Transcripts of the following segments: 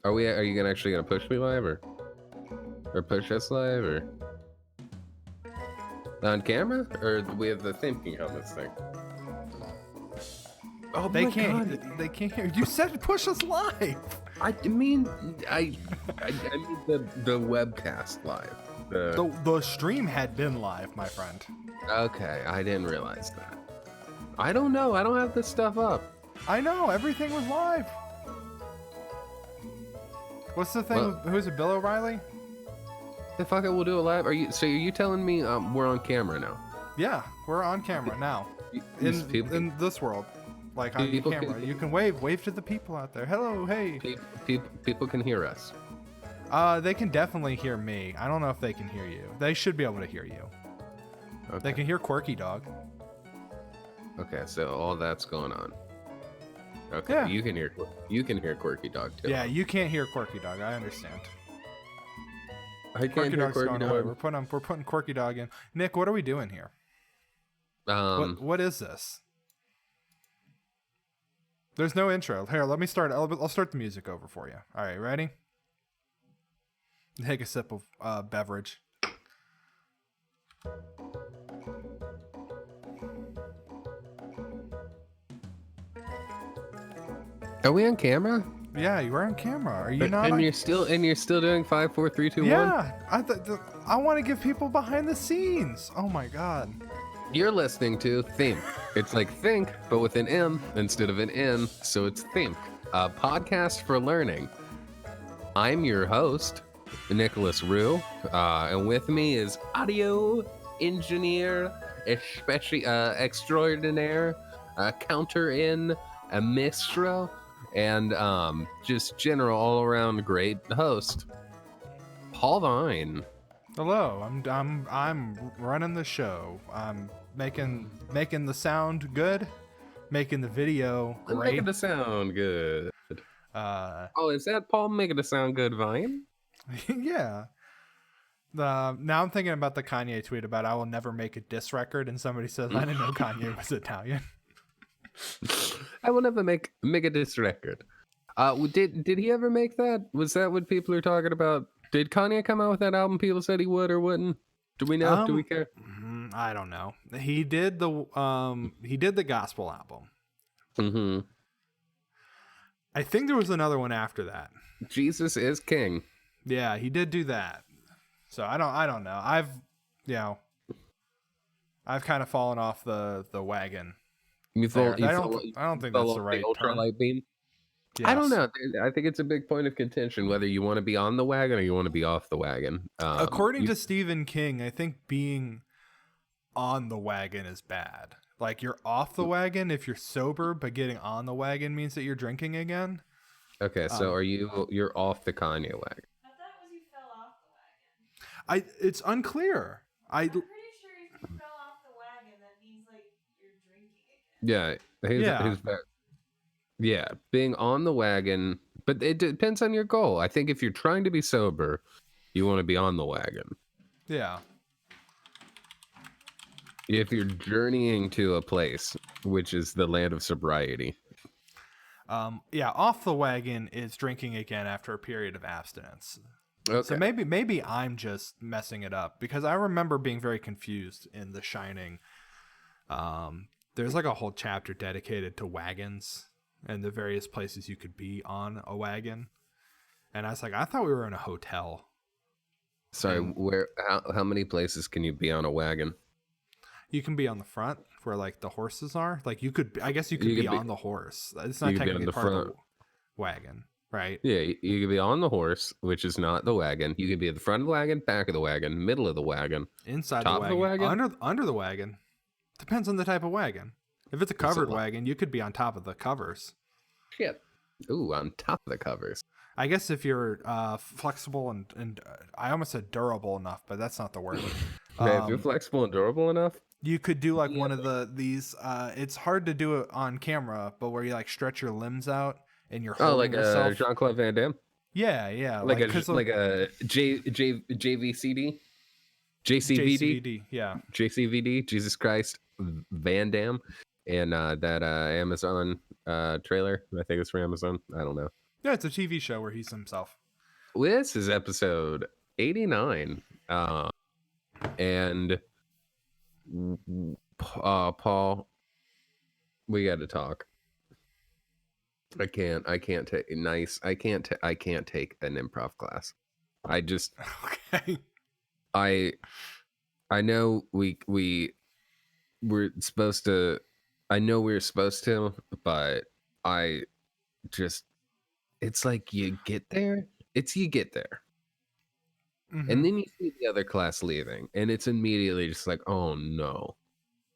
Are you actually gonna push me live or push us live or on camera, or do we have the thinking on this thing? Oh They my can't. God. They can't hear. You said push us live. I mean I mean the webcast live. The stream had been live, my friend. Okay, I didn't realize that. I don't know. I don't have this stuff up. I know everything was live. What's the thing? Well, Who's it? Bill O'Reilly? the fuck it, we'll do a live. Are you telling me we're on camera now? Yeah, we're on camera now. In this world, like on camera, you can wave to the people out there. Hello, hey. People can hear us. They can definitely hear me. I don't know if they can hear you. They should be able to hear you. Okay. They can hear Quirky Dog. Okay, so all that's going on. Okay, Yeah. you can hear Quirky Dog too. Yeah, you can't hear Quirky Dog. I understand. I can't Quirky hear Dog's Quirky going away. Dog. We're putting Quirky Dog in. Nick, what are we doing here? What is this? There's no intro. Here, let me start. I'll start the music over for you. All right, ready? Take a sip of beverage. Are we on camera? Yeah, you are on camera. Are you not? And you're still doing 5, 4, 3, 2, 1? Yeah, I want to give people behind the scenes. Oh my god. You're listening to THIMK. It's like think, but with an M instead of an N, so it's THIMK, a podcast for learning. I'm your host, Nicholas Rue, and with me is audio engineer, especially extraordinaire, counter in a mistro, and just general all around great host, Paul Vine. Hello, I'm running the show. I'm making the sound good, making the video I'm great. making the sound good. Oh, is that Paul making the sound good, Vine? Yeah. Now I'm thinking about the Kanye tweet about I will never make a diss record, and somebody says I didn't know Kanye was Italian. I will never make a diss record. Did he ever make that? Was that what people are talking about? Did Kanye come out with that album people said he would or wouldn't? Do we know? Do we care? I don't know. He did the gospel album. Mm-hmm. I think there was another one after that. Jesus is King. Yeah, he did do that. So I don't know. I've kind of fallen off the wagon. I don't think that's the right term. Ultralight beam. Yes. I don't know. I think it's a big point of contention whether you want to be on the wagon or you want to be off the wagon. According to Stephen King, I think being on the wagon is bad. Like you're off the wagon if you're sober, but getting on the wagon means that you're drinking again. Okay, so you're off the Kanye wagon? I thought it was you fell off the wagon. It's unclear. I'm pretty sure if you fell off the wagon, that means like you're drinking again. Yeah, being on the wagon, but it depends on your goal. I think if you're trying to be sober, you want to be on the wagon. Yeah. If you're journeying to a place, which is the land of sobriety. Off the wagon is drinking again after a period of abstinence. Okay. So maybe I'm just messing it up because I remember being very confused in The Shining. There's like a whole chapter dedicated to wagons and the various places you could be on a wagon. And I was like, I thought we were in a hotel. Sorry, how many places can you be on a wagon? You can be on the front where like the horses are. Like I guess you could be on the horse. It's not technically part of the wagon, right? Yeah, you could be on the horse, which is not the wagon. You could be at the front of the wagon, back of the wagon, middle of the wagon, inside top the wagon, under the wagon. Depends on the type of wagon. If it's a covered wagon, you could be on top of the covers. Shit. Ooh, on top of the covers. I guess if you're flexible and I almost said durable enough, but that's not the word. If you're flexible and durable enough, you could do like one of these. It's hard to do it on camera, but where you like stretch your limbs out and you're holding yourself. Jean-Claude Van Damme. Yeah. Like a JVCD. JCVD, yeah. JCVD, Jesus Christ, Van Damme, and that Amazon trailer. I think it's for Amazon. I don't know. Yeah, it's a TV show where he's himself. This is episode 89. And Paul, we got to talk. I can't take I can't take an improv class. I just okay. I know we were supposed to. I know we were supposed to, but I just, it's like you get there, Mm-hmm. and then you see the other class leaving, and it's immediately just like, oh no,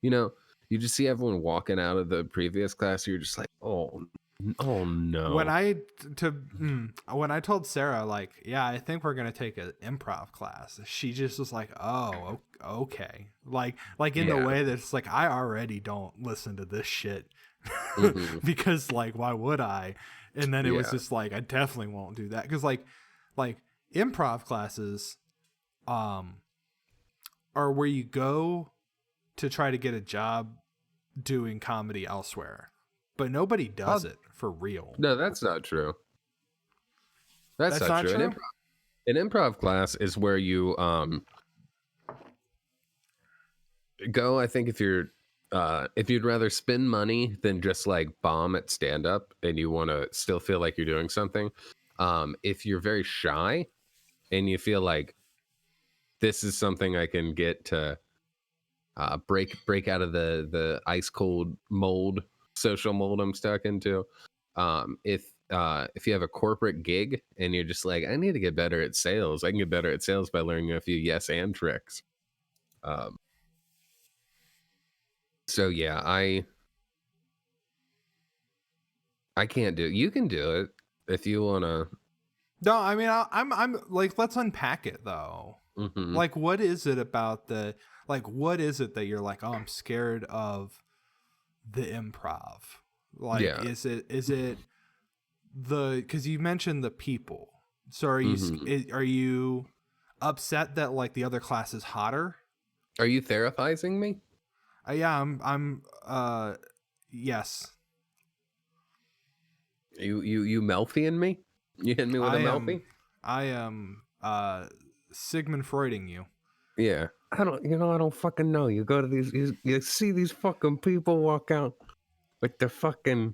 you just see everyone walking out of the previous class. You're just like, oh no. When I told Sarah, like, yeah, I think we're gonna take an improv class, she just was like, oh, okay, like in the way that it's like, I already don't listen to this shit because like, why would I? And then it was just like, I definitely won't do that, because like improv classes are where you go to try to get a job doing comedy elsewhere, but nobody does it for real. No, that's not true. That's not true. An improv class is where you go. I think if you'd rather spend money than just like bomb at stand up, and you want to still feel like you're doing something, if you're very shy and you feel like this is something I can get to break out of the ice cold social mold I'm stuck into. If you have a corporate gig and you're just like, I need to get better at sales, I can get better at sales by learning a few yes and tricks. So yeah, I can't do it. You can do it if you wanna. No, I mean, I'm like, let's unpack it though. Mm-hmm. Like, what is it about what is it that you're like, oh, I'm scared of the improv? Like, is it because you mentioned the people. So are you upset that like the other class is hotter? Are you therapizing me? Yeah, I'm yes. You Melfiing me? You hit me with a Melfi? I am Sigmund Freuding you. Yeah. I don't fucking know. You go to you see these fucking people walk out with the fucking,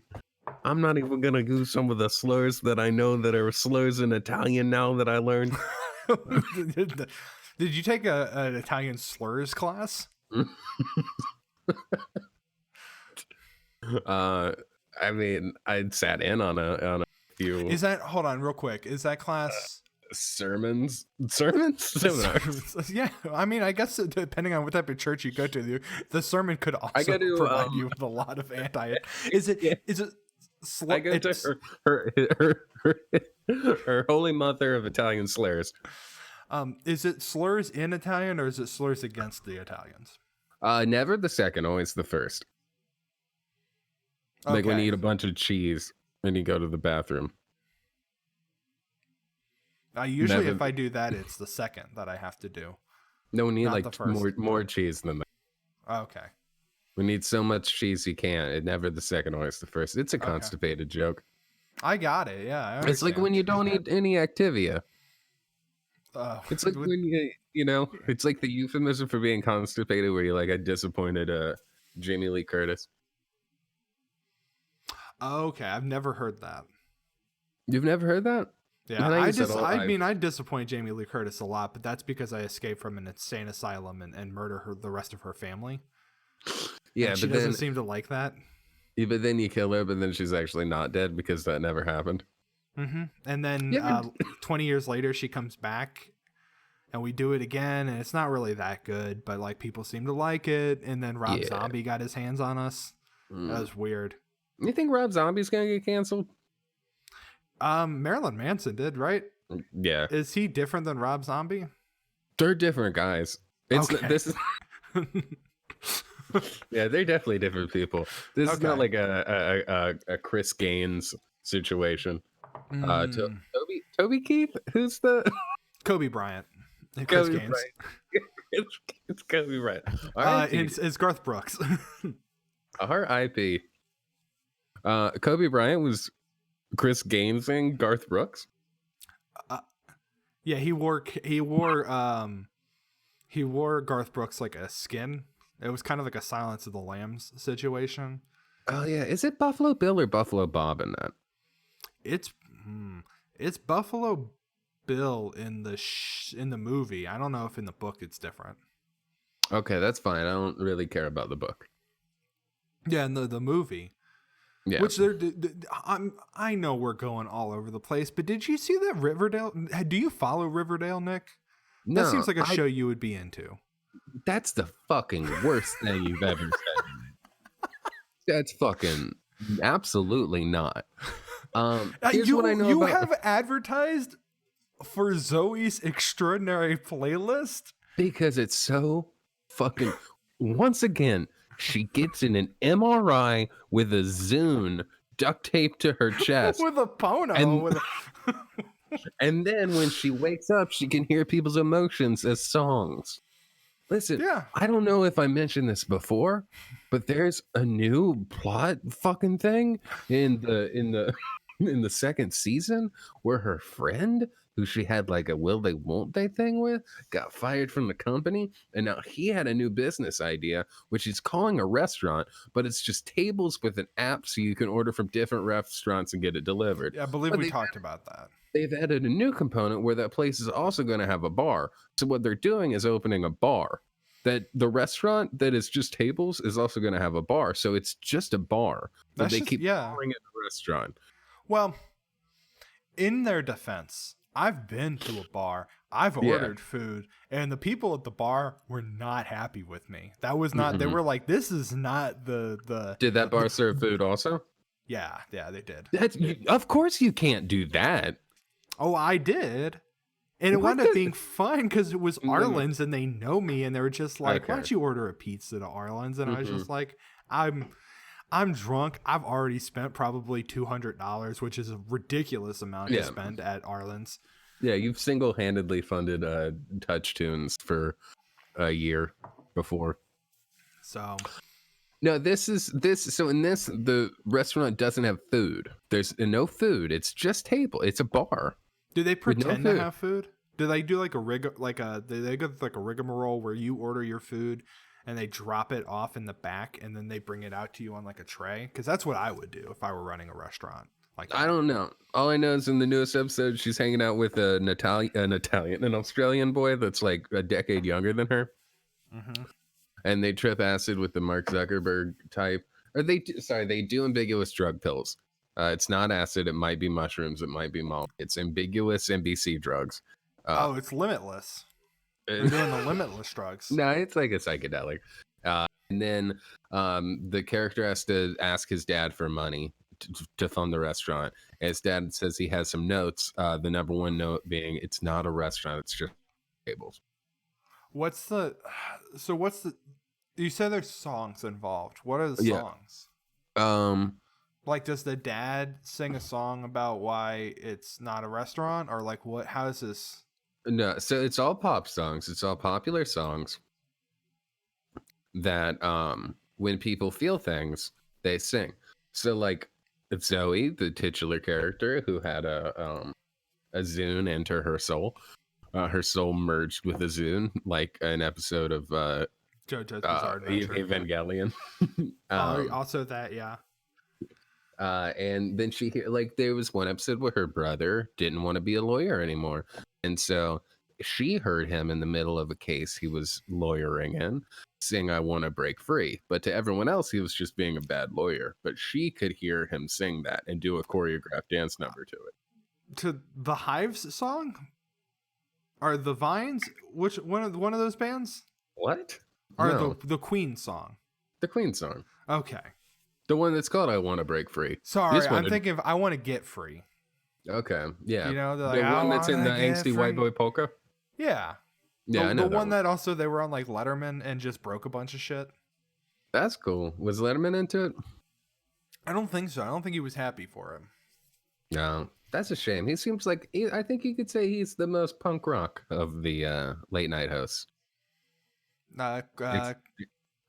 I'm not even gonna use some of the slurs that I know that are slurs in Italian now that I learned. Did you take an Italian slurs class? I mean, I sat in on a few. Is that, hold on real quick, is that class sermons? Yeah, I mean, I guess depending on what type of church you go to, the sermon could also provide you with a lot of anti. Is it I go to her holy mother of Italian slurs. Is it slurs in Italian, or is it slurs against the Italians? Never the second, always the first. Like when you eat a bunch of cheese and you go to the bathroom. Usually if I do that, it's the second that I have to do. No, we need like more cheese than that. Okay. We need so much cheese you can't. It never the second, always the first. It's a constipated joke. I got it. Yeah. It's like when you don't eat any Activia. It's like when it's like the euphemism for being constipated, where you're like, I disappointed Jamie Lee Curtis. Okay, I've never heard that. You've never heard that? Yeah, I disappoint Jamie Lee Curtis a lot, but that's because I escaped from an insane asylum and murder the rest of her family. Yeah, and she doesn't seem to like that. Yeah, but then you kill her, but then she's actually not dead because that never happened. Mm-hmm. And then 20 years later, she comes back, and we do it again, and it's not really that good, but like people seem to like it. And then Rob Zombie got his hands on us. That was weird. You think Rob Zombie's gonna get canceled? Marilyn Manson did, right? Yeah. Is he different than Rob Zombie? They're different guys. This is yeah, they're definitely different people. This is not like a Chris Gaines situation. Toby Keith? Who's the Kobe Bryant? Kobe Bryant. It's Kobe Bryant. It's Garth Brooks. R.I.P. Kobe Bryant was Chris Gainesing Garth Brooks? Yeah, he wore Garth Brooks like a skin. It was kind of like a Silence of the Lambs situation. Oh yeah, is it Buffalo Bill or Buffalo Bob in that? It's Buffalo Bill in the movie. I don't know if in the book it's different. Okay, that's fine. I don't really care about the book. Yeah, in the movie. Yeah. Which I know we're going all over the place, but did you see that Riverdale? Do you follow Riverdale, Nick? No, that seems like a show you would be into. That's the fucking worst thing you've ever said. That's fucking absolutely not. Here's what I know you have advertised for Zoe's Extraordinary Playlist? Because it's so fucking... Once again, she gets in an MRI with a Zune duct taped to her chest. With a Pono. And then when she wakes up, she can hear people's emotions as songs. Listen, I don't know if I mentioned this before, but there's a new plot fucking thing in the second season where her friend, who she had like a will they won't they thing with, got fired from the company, and now he had a new business idea, which he's calling a restaurant, but it's just tables with an app so you can order from different restaurants and get it delivered. Yeah, I believe we talked about that. They've added a new component where that place is also going to have a bar. So what they're doing is opening a bar. That the restaurant that is just tables is also going to have a bar. So it's just a bar. But they keep calling it a restaurant. Well, in their defense, I've been to a bar. I've ordered food. And the people at the bar were not happy with me. That was not... They were like, this is not the... Did that bar serve food also? Yeah, they did. Of course you can't do that. Oh, I did. And it wound up being fun because it was Arlen's and they know me and they were just like, why don't you order a pizza to Arlen's? And I was just like, I'm drunk. I've already spent probably $200, which is a ridiculous amount to spend at Arlen's. Yeah, you've single-handedly funded Touch Tunes for a year before. So... No, so in this, the restaurant doesn't have food. There's no food. It's just table. It's a bar. Do they pretend to have food? Do they do like they go like a rigmarole where you order your food and they drop it off in the back and then they bring it out to you on like a tray? Because that's what I would do if I were running a restaurant. Like I don't know. All I know is in the newest episode, she's hanging out with an Australian boy that's like a decade younger than her. Mm-hmm. And they trip acid with the Mark Zuckerberg type. Or they do ambiguous drug pills. It's not acid. It might be mushrooms. It might be malt. It's ambiguous NBC drugs. It's limitless. They're doing the limitless drugs. No, it's like a psychedelic. And then the character has to ask his dad for money to fund the restaurant. And his dad says he has some notes. The number one note being, it's not a restaurant. It's just tables. You said there's songs involved. What are the songs? Like, does the dad sing a song about why it's not a restaurant, or like what? How is this? No, so it's all pop songs. It's all popular songs that when people feel things, they sing. So like Zoe, the titular character who had a Zune enter her soul. Her soul merged with a Zune, like an episode of JoJo's Bizarre Adventure. Evangelion. Also that, yeah. And then there was one episode where her brother didn't want to be a lawyer anymore. And so she heard him in the middle of a case he was lawyering in sing, I Want to Break Free. But to everyone else, he was just being a bad lawyer. But she could hear him sing that and do a choreographed dance number to it. To the Hives song? Are the Vines one of those bands? What? Or the Queen song? The Queen song. Okay. The one that's called I Want to Break Free. Sorry, I'm thinking of I Want to Get Free. Okay, yeah. You know, the one that's in the Angsty White Boy Polka? Yeah. Yeah, I know the one that also they were on like Letterman and just broke a bunch of shit. That's cool. Was Letterman into it? I don't think so. I don't think he was happy for it. No. That's a shame. He seems like, I think you could say he's the most punk rock of the late night hosts. Craig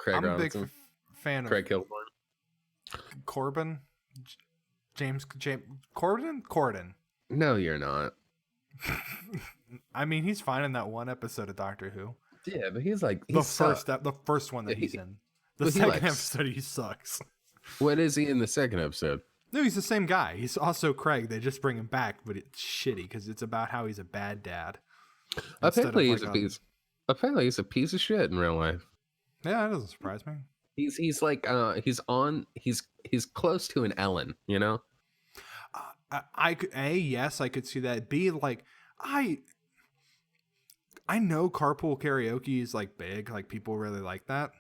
I'm a big fan Craig of Kilborn. Corbin. James Corden. No, you're not. I mean, he's fine in that one episode of Doctor Who. Yeah, but he's like the first one that he's in. The second episode, he sucks. What is he in the second episode? No, he's the same guy. He's also Craig. They just bring him back, but it's shitty because it's about how he's a bad dad. Apparently, he's a piece of shit in real life. Yeah, that doesn't surprise me. He's like he's close to an Ellen, you know. Yes, I could see that. B, like I know carpool karaoke is like big, like people really like that.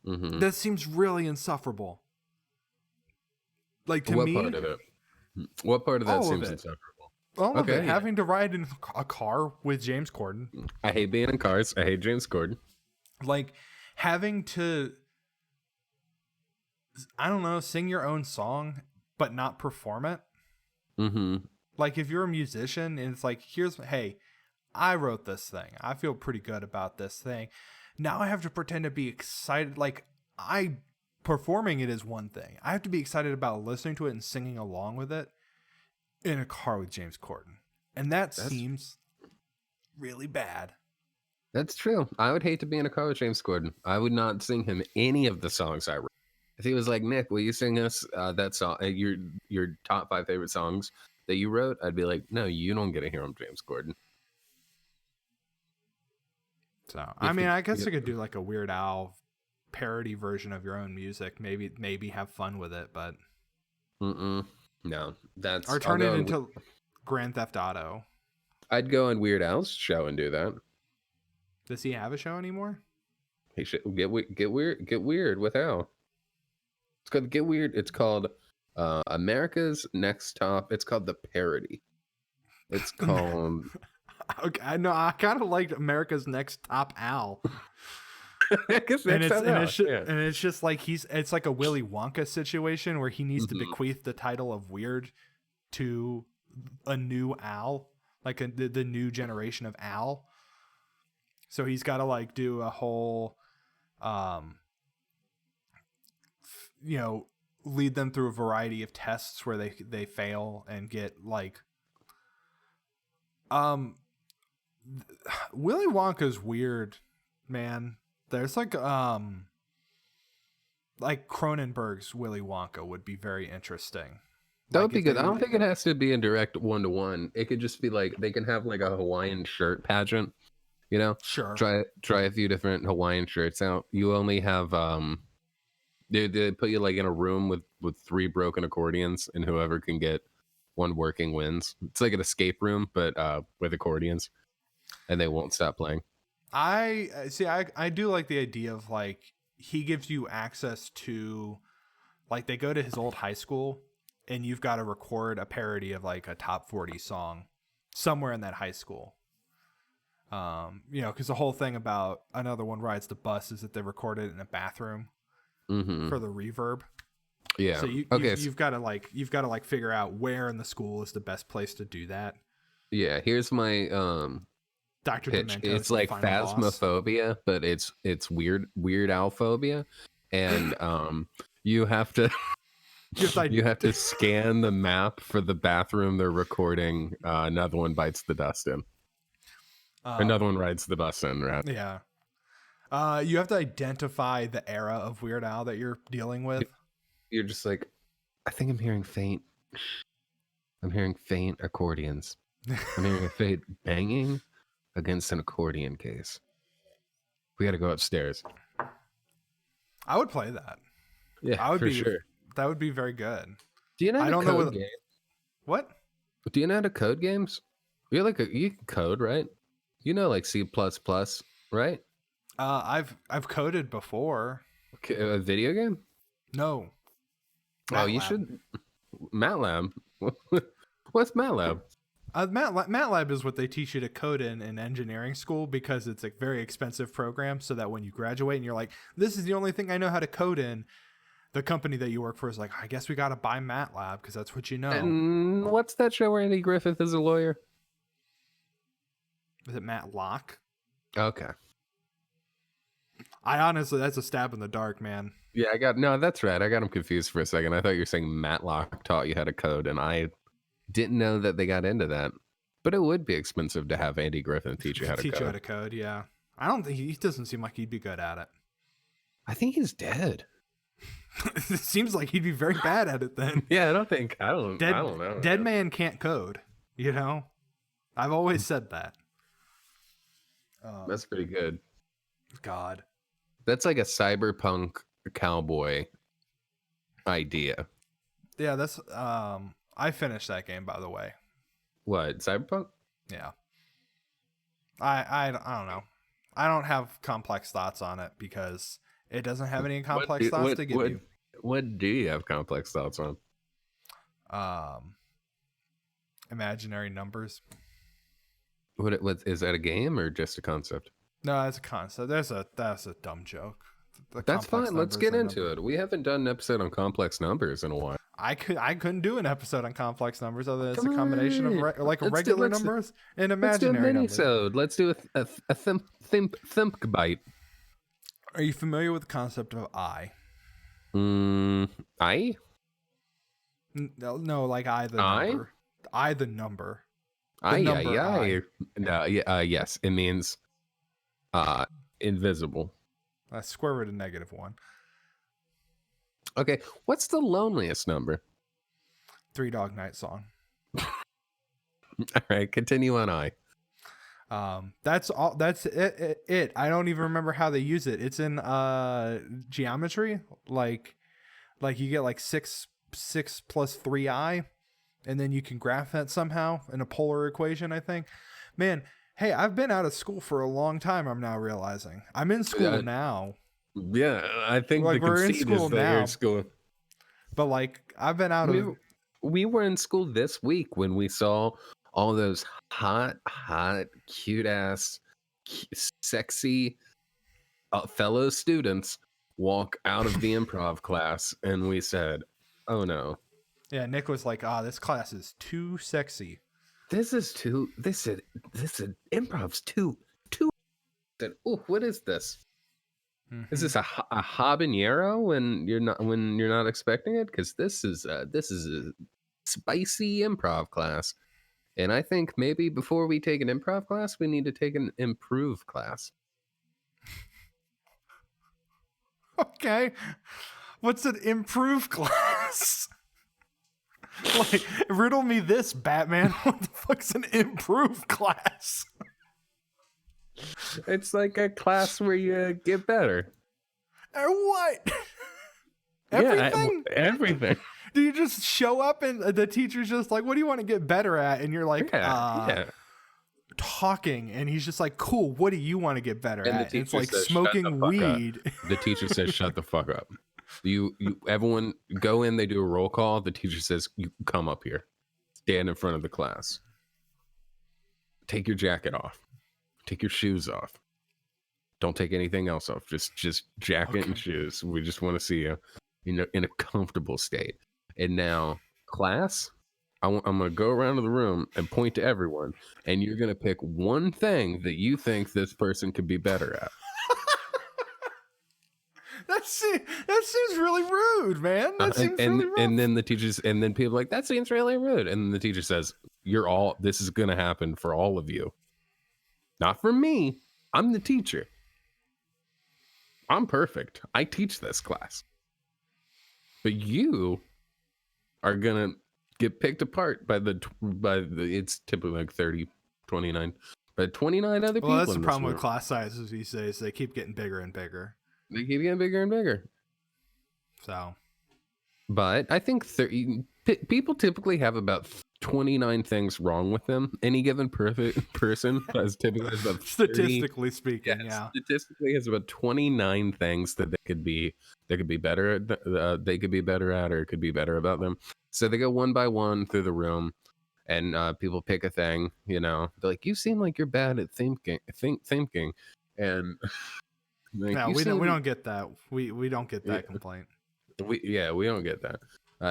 Mm-hmm. That seems really insufferable. Like to me, what part of that seems insufferable? All of it. Having to ride in a car with James Corden. I hate being in cars. I hate James Corden. Like having to, I don't know, sing your own song but not perform it. Mm-hmm. Like if you're a musician and it's like, hey, I wrote this thing. I feel pretty good about this thing. Now I have to pretend to be excited. Like performing it is one thing. I have to be excited about listening to it and singing along with it in a car with James Corden. And that seems really bad. That's true. I would hate to be in a car with James Corden. I would not sing him any of the songs I wrote. If he was like, Nick, will you sing us that song, your top 5 favorite songs that you wrote? I'd be like, no, you don't get to hear him, James Corden. So, I mean, I guess I could do like a Weird Al parody version of your own music. Maybe have fun with it, but no, that's or turn it into Grand Theft Auto. I'd go on Weird Al's show and do that. Does he have a show anymore? He should get weird with Al. It's called Get Weird. It's called America's Next Top. It's called The Parody. It's called. Okay, I know. I kind of liked America's Next Top Al. And it's just like it's like a Willy Wonka situation where he needs to bequeath the title of weird to a new Al, like the new generation of Al. So he's got to like do a whole, lead them through a variety of tests where they fail and get like, Willy Wonka's weird, man. There's like Cronenberg's Willy Wonka would be very interesting. That would be good. I don't think it has to be a direct 1-to-1. It could just be like they can have like a Hawaiian shirt pageant, you know? Sure. Try a few different Hawaiian shirts out. You only have they put you like in a room with 3 broken accordions, and whoever can get one working wins. It's like an escape room, but with accordions, and they won't stop playing. I do like the idea of like he gives you access to, like, they go to his old high school and you've got to record a parody of like a top 40 song somewhere in that high school. Because the whole thing about Another One Rides the Bus is that they recorded it in a bathroom for the reverb. Yeah. So you've got to figure out where in the school is the best place to do that. Yeah. Here's my Dr. pitch. Demento's It's like phasmophobia, but it's weird alphobia, and you have to scan the map for the bathroom they're recording. Another One Bites the Dust in. Another One Rides the Bus in, right? Yeah. You have to identify the era of Weird Al that you're dealing with. You're just like, I think I'm hearing faint accordions. I'm hearing a faint banging against an accordion case. We got to go upstairs. I would play that. Yeah, sure. That would be very good. Do you know how to code games? What? Do you know how to code games? You can code, right? You know, like C++, right? I've coded before. Okay, a video game? No. MATLAB. You should. MATLAB. What's MATLAB? MATLAB is what they teach you to code in engineering school because it's a very expensive program, so that when you graduate and you're like, this is the only thing I know how to code in, the company that you work for is like, I guess we got to buy MATLAB because that's what you know. And what's that show where Andy Griffith is a lawyer? Is it Matlock? Okay. I honestly, that's a stab in the dark, man. Yeah, that's right. I got him confused for a second. I thought you were saying Matlock taught you how to code, and I didn't know that they got into that. But it would be expensive to have Andy Griffin teach you how to code. Teach you how to code, yeah. I don't think he doesn't seem like he'd be good at it. I think he's dead. It seems like he'd be very bad at it then. Yeah, I don't know. Dead man can't code, you know? I've always said that. That's pretty good. God. That's like a cyberpunk cowboy idea. Yeah, that's I finished that game, by the way. What, Cyberpunk? Yeah. I don't know. I don't have complex thoughts on it because it doesn't have any complex thoughts to give you. What do you have complex thoughts on? Imaginary numbers. What is that a game or just a concept? No, it's a concept. That's a dumb joke. That's fine. Let's get into it. We haven't done an episode on complex numbers in a while. I couldn't do an episode on complex numbers other than it's a combination of regular numbers and imaginary numbers. Let's do a THIMK bite. Are you familiar with the concept of I? I? No, like I the number. I the number. Yes, it means invisible. Square root of -1. Okay, what's the loneliest number? 3 Dog Night Song. All right, continue on I. That's all. That's it. I don't even remember how they use it. It's in geometry, like you get like 6 plus 3i, and then you can graph that somehow in a polar equation. I think, man. Hey, I've been out of school for a long time. I'm now realizing I'm in school now. Yeah, I think like the we're in conceit school is that now. you're in school. But like I've been out of. We were in school this week when we saw all those hot, cute ass, sexy fellow students walk out of the improv class, and we said, "Oh no." Yeah, Nick was like, "This class is too sexy. This is improv's too." Oh, what is this? Mm-hmm. Is this a habanero when you're not expecting it? Because this is a spicy improv class, and I think maybe before we take an improv class, we need to take an improve class. Okay, what's an improve class? Like, riddle me this, Batman. What the fuck's an improve class? It's like a class where you get better. What? Everything? Yeah, everything. Do you just show up and the teacher's just like, what do you want to get better at? And you're like, talking. And he's just like, cool, what do you want to get better at? And it's like smoking weed. The teacher says, shut the fuck up. You everyone go in, they do a roll call. The teacher says, you come up here. Stand in front of the class. Take your jacket off. Take your shoes off. Don't take anything else off. Just jacket and shoes. We just want to see you in a comfortable state. And now, class, I'm going to go around to the room and point to everyone, and you're going to pick one thing that you think this person could be better at. That seems really rude, man. That seems really rude. And then people are like, that seems really rude. And then the teacher says, this is going to happen for all of you. Not for me. I'm the teacher. I'm perfect. I teach this class. But you are going to get picked apart by it's typically like 30, 29, but 29 other people. Well, that's the problem with class sizes these days. They keep getting bigger and bigger. They keep getting bigger and bigger. So. But I think people typically have about 29 things wrong with them. Any given person has typically about 30, statistically speaking, yeah. Statistically has about 29 things that they could be better at, they could be better at, or it could be better about them. So they go one by one through the room, and people pick a thing. They're like, "You seem like you're bad at thinking," and like, no, we don't get that. We don't get that complaint. We don't get that.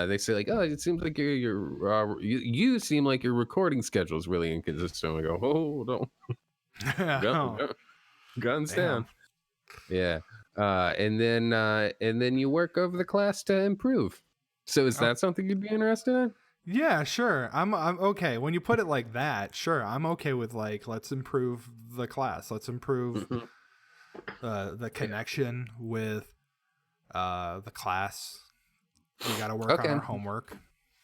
They say like, "Oh, it seems like you seem like your recording schedule is really inconsistent." We go, "Oh, no, guns down." Yeah. and then you work over the class to improve. So is that something you'd be interested in? Yeah, sure. I'm okay. When you put it like that, sure, I'm okay with like let's improve the class. Let's improve the connection with the class. We got to work on our homework.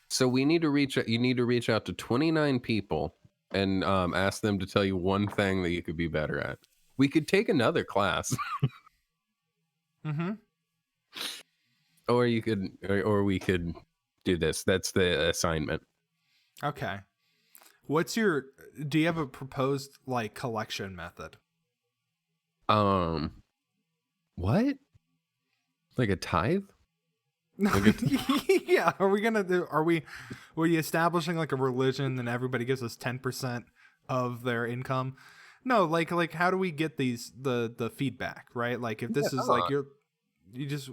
So we need to reach out. You need to reach out to 29 people and ask them to tell you one thing that you could be better at. We could take another class. Or you could, or we could do this. That's the assignment. Okay. Do you have a proposed like collection method? What? Like a tithe? Yeah. Are we establishing like a religion and everybody gives us 10% of their income? No, like how do we get the feedback, right? Like if this is like you just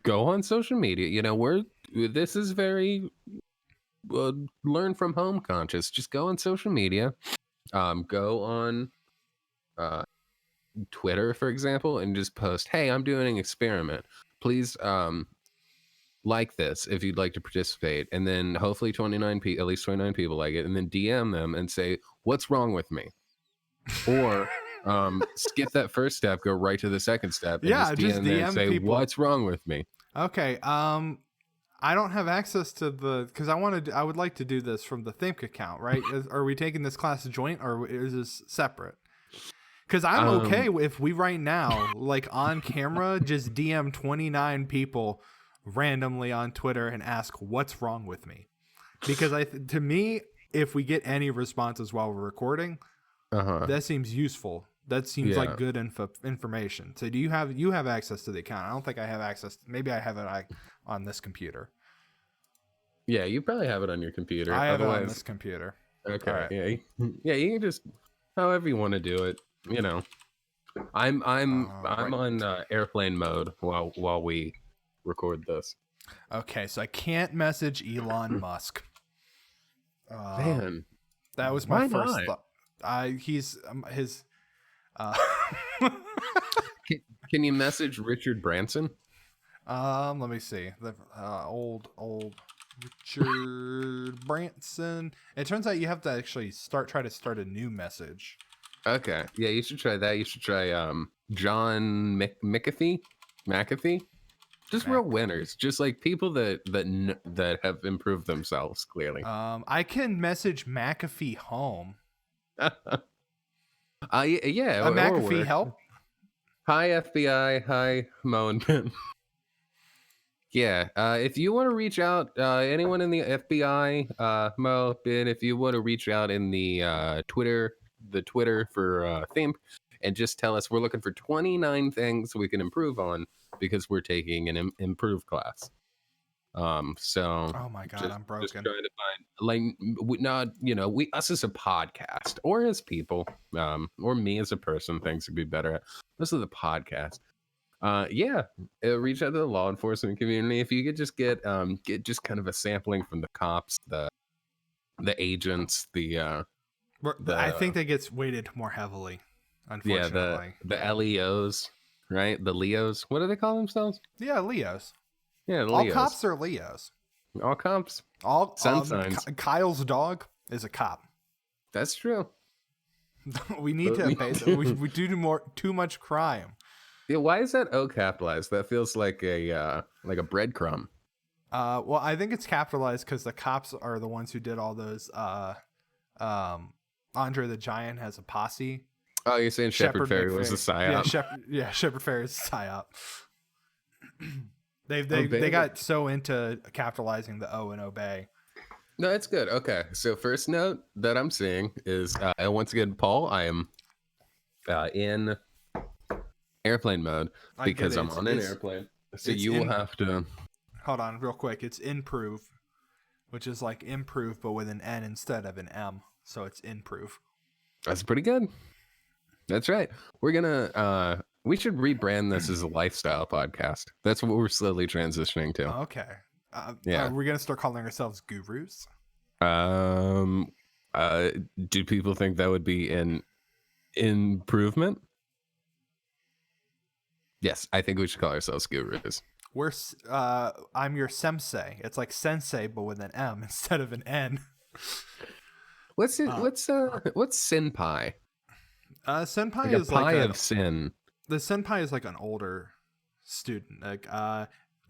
go on social media. You know, this is very learn from home conscious. Just go on social media. Go on Twitter, for example, and just post, "Hey, I'm doing an experiment. Please like this if you'd like to participate." And then hopefully at least 29 people like it, and then DM them and say, "What's wrong with me?" Or skip that first step, go right to the second step, and just DM them and say, people. "What's wrong with me?" Okay. I don't have access to because I would like to do this from the THIMK account, right? Are we taking this class joint or is this separate? Because I'm okay if we right now, like on camera, just DM 29 people randomly on Twitter and ask what's wrong with me. Because to me, if we get any responses while we're recording, that seems useful. That seems like good information. So do you have access to the account? I don't think I have access. Maybe I have it on this computer. Yeah, you probably have it on your computer. I have it on this computer. Okay. Right. Yeah. You can just however you want to do it. You know, I'm on airplane mode while we record this. Okay, so I can't message Elon Musk. Man, that was my first thought. He's his. Can you message Richard Branson? Let me see. The old Richard Branson. It turns out you have to actually try to start a new message. Okay. Yeah, you should try that. You should try John McAfee. Just real winners. Just like people that have improved themselves, clearly. I can message McAfee home. Yeah. McAfee help. Hi FBI. Hi Mo and Ben. Yeah. If you want to reach out, anyone in the FBI, Mo, Ben, if you want to reach out in the Twitter for THIMK, and just tell us we're looking for 29 things we can improve on because we're taking an improve class. So oh my god, I'm broken. Just trying to find us as a podcast or as people, or me as a person, things would be better at. This is the podcast. Reach out to the law enforcement community. If you could just get just kind of a sampling from the cops, the agents, I think that gets weighted more heavily, unfortunately. Yeah, the LEOs, right? The Leos. What do they call themselves? Yeah, Leos. Yeah, all cops are Leos. All cops. All sun signs. Kyle's dog is a cop. That's true. We need to we do too much crime. Yeah, why is that O capitalized? That feels like a breadcrumb. Well, I think it's capitalized because the cops are the ones who did all those. Andre the Giant has a posse. Oh, you're saying Shepard Fairey was a psyop? Shepard Fairey is a psyop. They got so into capitalizing the O in obey. No, it's good. Okay, so first note that I'm seeing is once again, Paul, I am in airplane mode because I'm on an airplane. So you will have to hold on real quick. It's IMPROV, which is like improve but with an N instead of an M. So it's IMPROV. That's pretty good. That's right. We're gonna we should rebrand this as a lifestyle podcast. That's what we're slowly transitioning to. Okay. Yeah. Are we gonna start calling ourselves gurus? Do people think that would be an improvement? Yes, I think we should call ourselves gurus. I'm your sensei. It's like sensei, but with an M instead of an N. What's senpai? Senpai Like is a pie like of sin. the senpai is like an older student. Like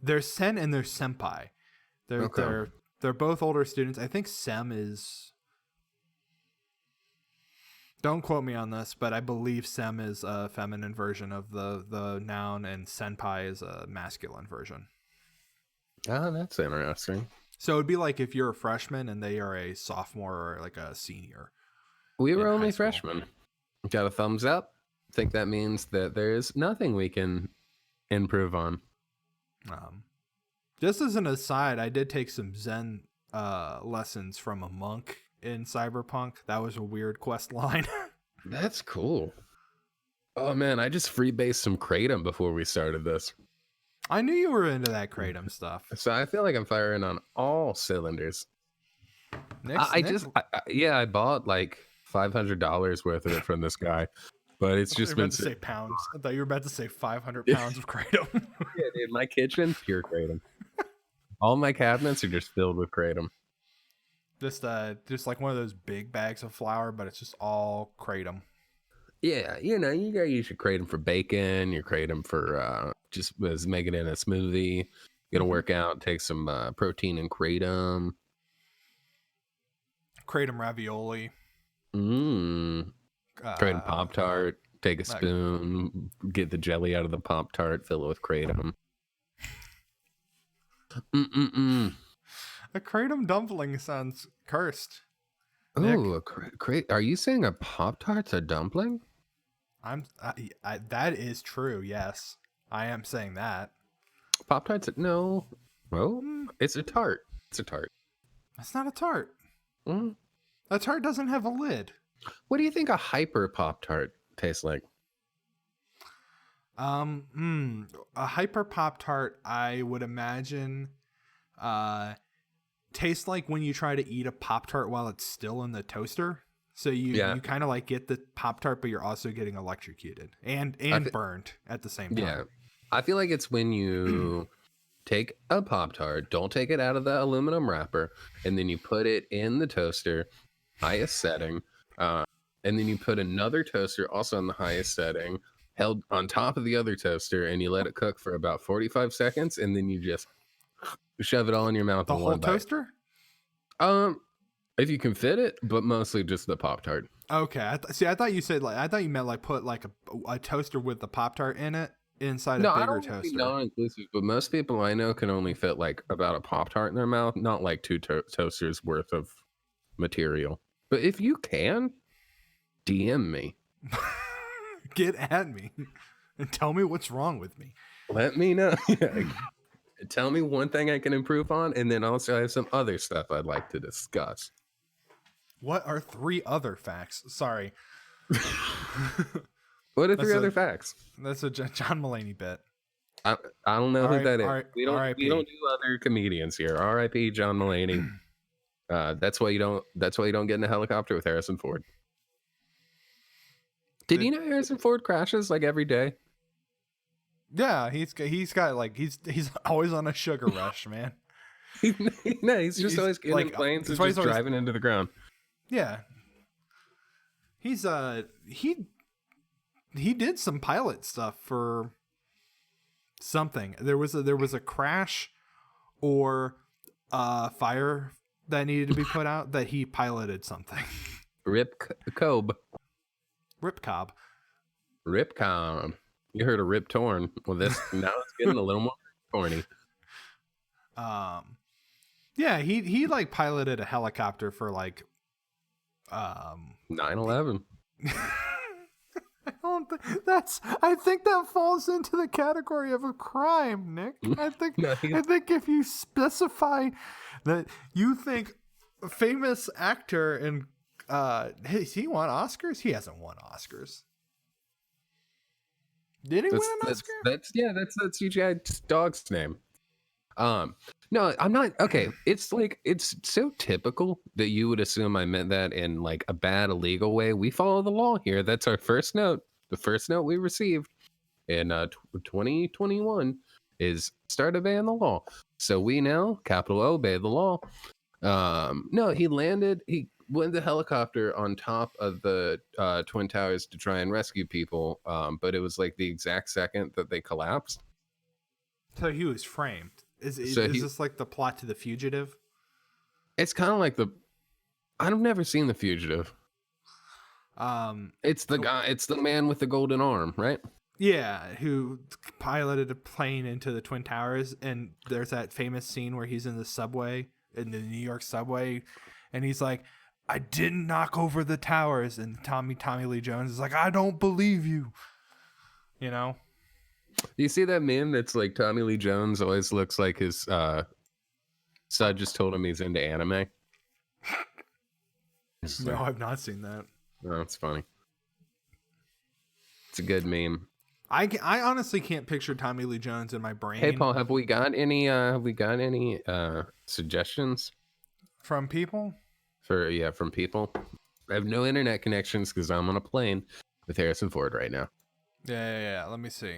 there's sen and there's senpai. They're both older students. I think sem is. Don't quote me on this, but I believe sem is a feminine version of the noun, and senpai is a masculine version. Oh, that's interesting. So it'd be like if you're a freshman and they are a sophomore or like a senior. We were only freshmen. Got a thumbs up. Think that means that there's nothing we can improve on. Just as an aside, I did take some Zen lessons from a monk in Cyberpunk. That was a weird quest line. That's cool. Oh man, I just freebased some Kratom before we started this. I knew you were into that Kratom stuff. So I feel like I'm firing on all cylinders. I bought like $500 worth of it from this guy, but it's just been. To say pounds. I thought you were about to say 500 pounds of Kratom. Yeah, dude, my kitchen, pure Kratom. All my cabinets are just filled with Kratom. Just like one of those big bags of flour, but it's just all Kratom. Yeah, you gotta use your Kratom for bacon, your Kratom for just as making it in a smoothie. Gonna work out, take some protein and Kratom. Kratom ravioli. Kratom Pop-Tart. Take a spoon, get the jelly out of the Pop-Tart, fill it with Kratom. A Kratom dumpling sounds cursed. Oh, are you saying a Pop-Tart's a dumpling? That is true, yes. I am saying that. Pop-Tart's no. Well, it's a tart. It's a tart. That's not a tart. A tart doesn't have a lid. What do you think a hyper Pop-Tart tastes like? A hyper Pop-Tart, I would imagine, tastes like when you try to eat a Pop-Tart while it's still in the toaster. So you kind of like get the Pop-Tart, but you're also getting electrocuted and burned at the same time. Yeah, I feel like it's when you take a Pop-Tart, don't take it out of the aluminum wrapper, and then you put it in the toaster, highest setting, and then you put another toaster also in the highest setting, held on top of the other toaster, and you let it cook for about 45 seconds, and then you just shove it all in your mouth. The whole toaster? If you can fit it, but mostly just the Pop-Tart. Okay. I thought you said I thought you meant like put like a toaster with the Pop-Tart in it inside a bigger toaster. No, non-inclusive, but most people I know can only fit like about a Pop-Tart in their mouth, not like two toasters worth of material. But if you can, DM me. Get at me and tell me what's wrong with me. Let me know. Tell me one thing I can improve on, and then also I have some other stuff I'd like to discuss. What are 3 other facts? Sorry. What are 3 other facts? That's a John Mulaney bit. I don't know who that is. We don't do other comedians here. R.I.P. John Mulaney. That's why you don't get in a helicopter with Harrison Ford. Did you know Harrison Ford crashes like every day? Yeah, he's got like he's always on a sugar rush, man. He's just always getting like, in planes and just driving into the ground. Yeah, he's he did some pilot stuff for something. There was a crash or fire that needed to be put out that he piloted something. Rip Cobb. You heard of Rip Torn. Well, now it's getting a little more corny. Yeah, he like piloted a helicopter for like 9/11. I think that falls into the category of a crime, Nick. I think if you specify that you think a famous actor and has he won Oscars? He hasn't won Oscars. Did he win an Oscar? That's CGI dog's name. No, I'm not. Okay, it's like it's so typical that you would assume I meant that in like a bad illegal way. We follow the law here. That's our first note. The first note we received. in 2021 is start obeying the law. So we now, capital obey the law. No, he went the helicopter on top of the Twin Towers to try and rescue people, but it was like the exact second that they collapsed. So he was framed. Is this like the plot to The Fugitive? It's kind of like I've never seen The Fugitive. It's the man with the golden arm, right? Yeah, who piloted a plane into the Twin Towers, and there's that famous scene where he's in the subway, in the New York subway, and he's like, I didn't knock over the towers, and Tommy Lee Jones is like, I don't believe you. You know? You see that meme that's like Tommy Lee Jones always looks like his son just told him he's into anime? No, I've not seen that. Oh, it's funny. It's a good meme. I honestly can't picture Tommy Lee Jones in my brain. Hey Paul, have we got any suggestions from people? From people. I have no internet connections because I'm on a plane with Harrison Ford right now. Yeah. Let me see.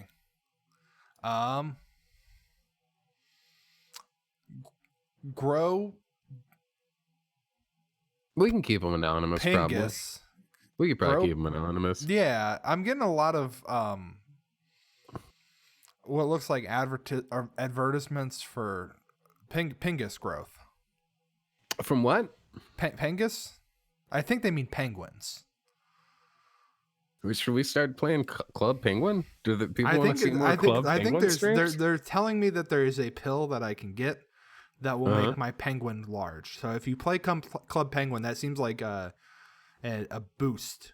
Grow. We can keep them anonymous. Pingus. Probably. We could probably keep them anonymous. Yeah, I'm getting a lot of what looks like advertisements for Pingus growth. From what? Pingus? I think they mean penguins. Should we start playing Club Penguin? Do the people want to see more Club Penguin streams? They're telling me that there is a pill that I can get that will make my penguin large. So if you play Club Penguin, that seems like a boost.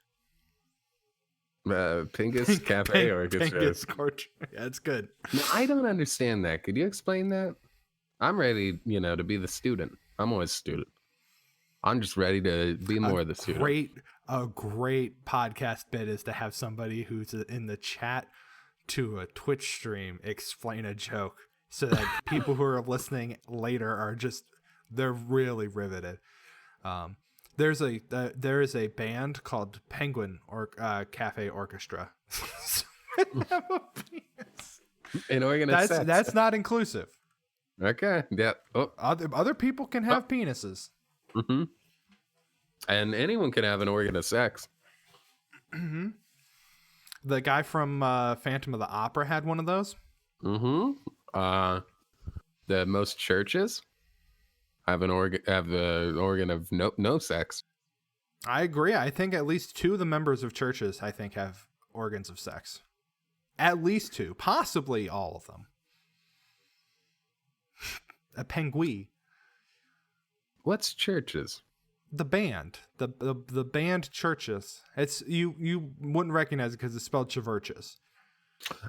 Pingus Cafe Orchestra. Yeah, it's good. No, I don't understand that. Could you explain that? I'm ready, to be the student. I'm always a student. I'm just ready to be more of the student. A great podcast bit is to have somebody who's in the chat to a Twitch stream explain a joke so that people who are listening later are they're really riveted. There is a band called Penguin Cafe Orchestra. An organ of sex. That's not inclusive. Okay. Yeah. Oh. Other people can have penises. Mm-hmm. And anyone can have an organ of sex. Mm-hmm. The guy from Phantom of the Opera had one of those. Mm-hmm. The most churches have the organ of no sex. I agree. I think at least 2 of the members of churches have organs of sex. At least 2, possibly all of them. A penguin. What's churches? The band, the band Churches. It's you wouldn't recognize it because it's spelled Chiverches.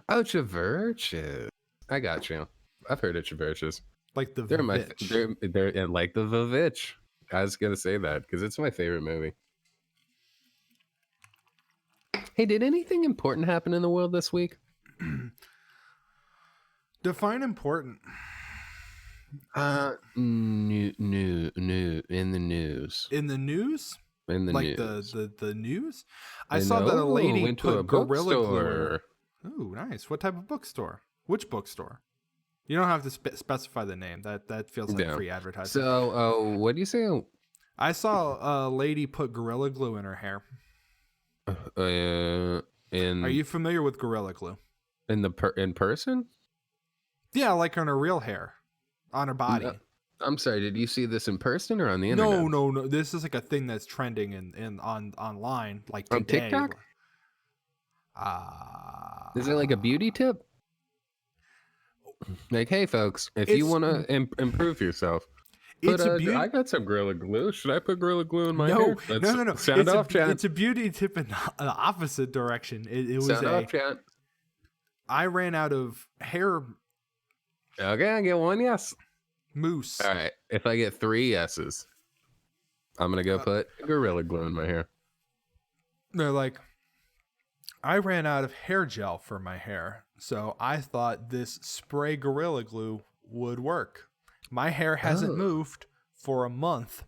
Oh, Chiverches. I got you. I've heard of Chiverches. Like the they're and like the Vavitch. I was gonna say that because it's my favorite movie. Hey, did anything important happen in the world this week? Define important. New in the news. In the news? In the like news. the news? I saw that a lady went to put a Gorilla bookstore. Glue. Ooh, nice. What type of bookstore? Which bookstore? You don't have to specify the name. That feels like free advertising. So, what do you say? I saw a lady put Gorilla Glue in her hair. Are you familiar with Gorilla Glue? In person? Yeah, like on her real hair. On her body. I'm sorry, did you see this in person or on the internet? No. This is like a thing that's trending online, like today. On TikTok? Is it like a beauty tip? Like, hey folks, if you want to improve yourself, I got some Gorilla Glue. Should I put Gorilla Glue in my hair? No. Sound off, chat. It's a beauty tip in the opposite direction. It was sound off, chat. I ran out of hair. Okay, I get 1 yes. Mousse. All right. If I get 3 yeses, I'm going to go put Gorilla Glue in my hair. They're like, I ran out of hair gel for my hair, so I thought this spray Gorilla Glue would work. My hair hasn't moved for a month.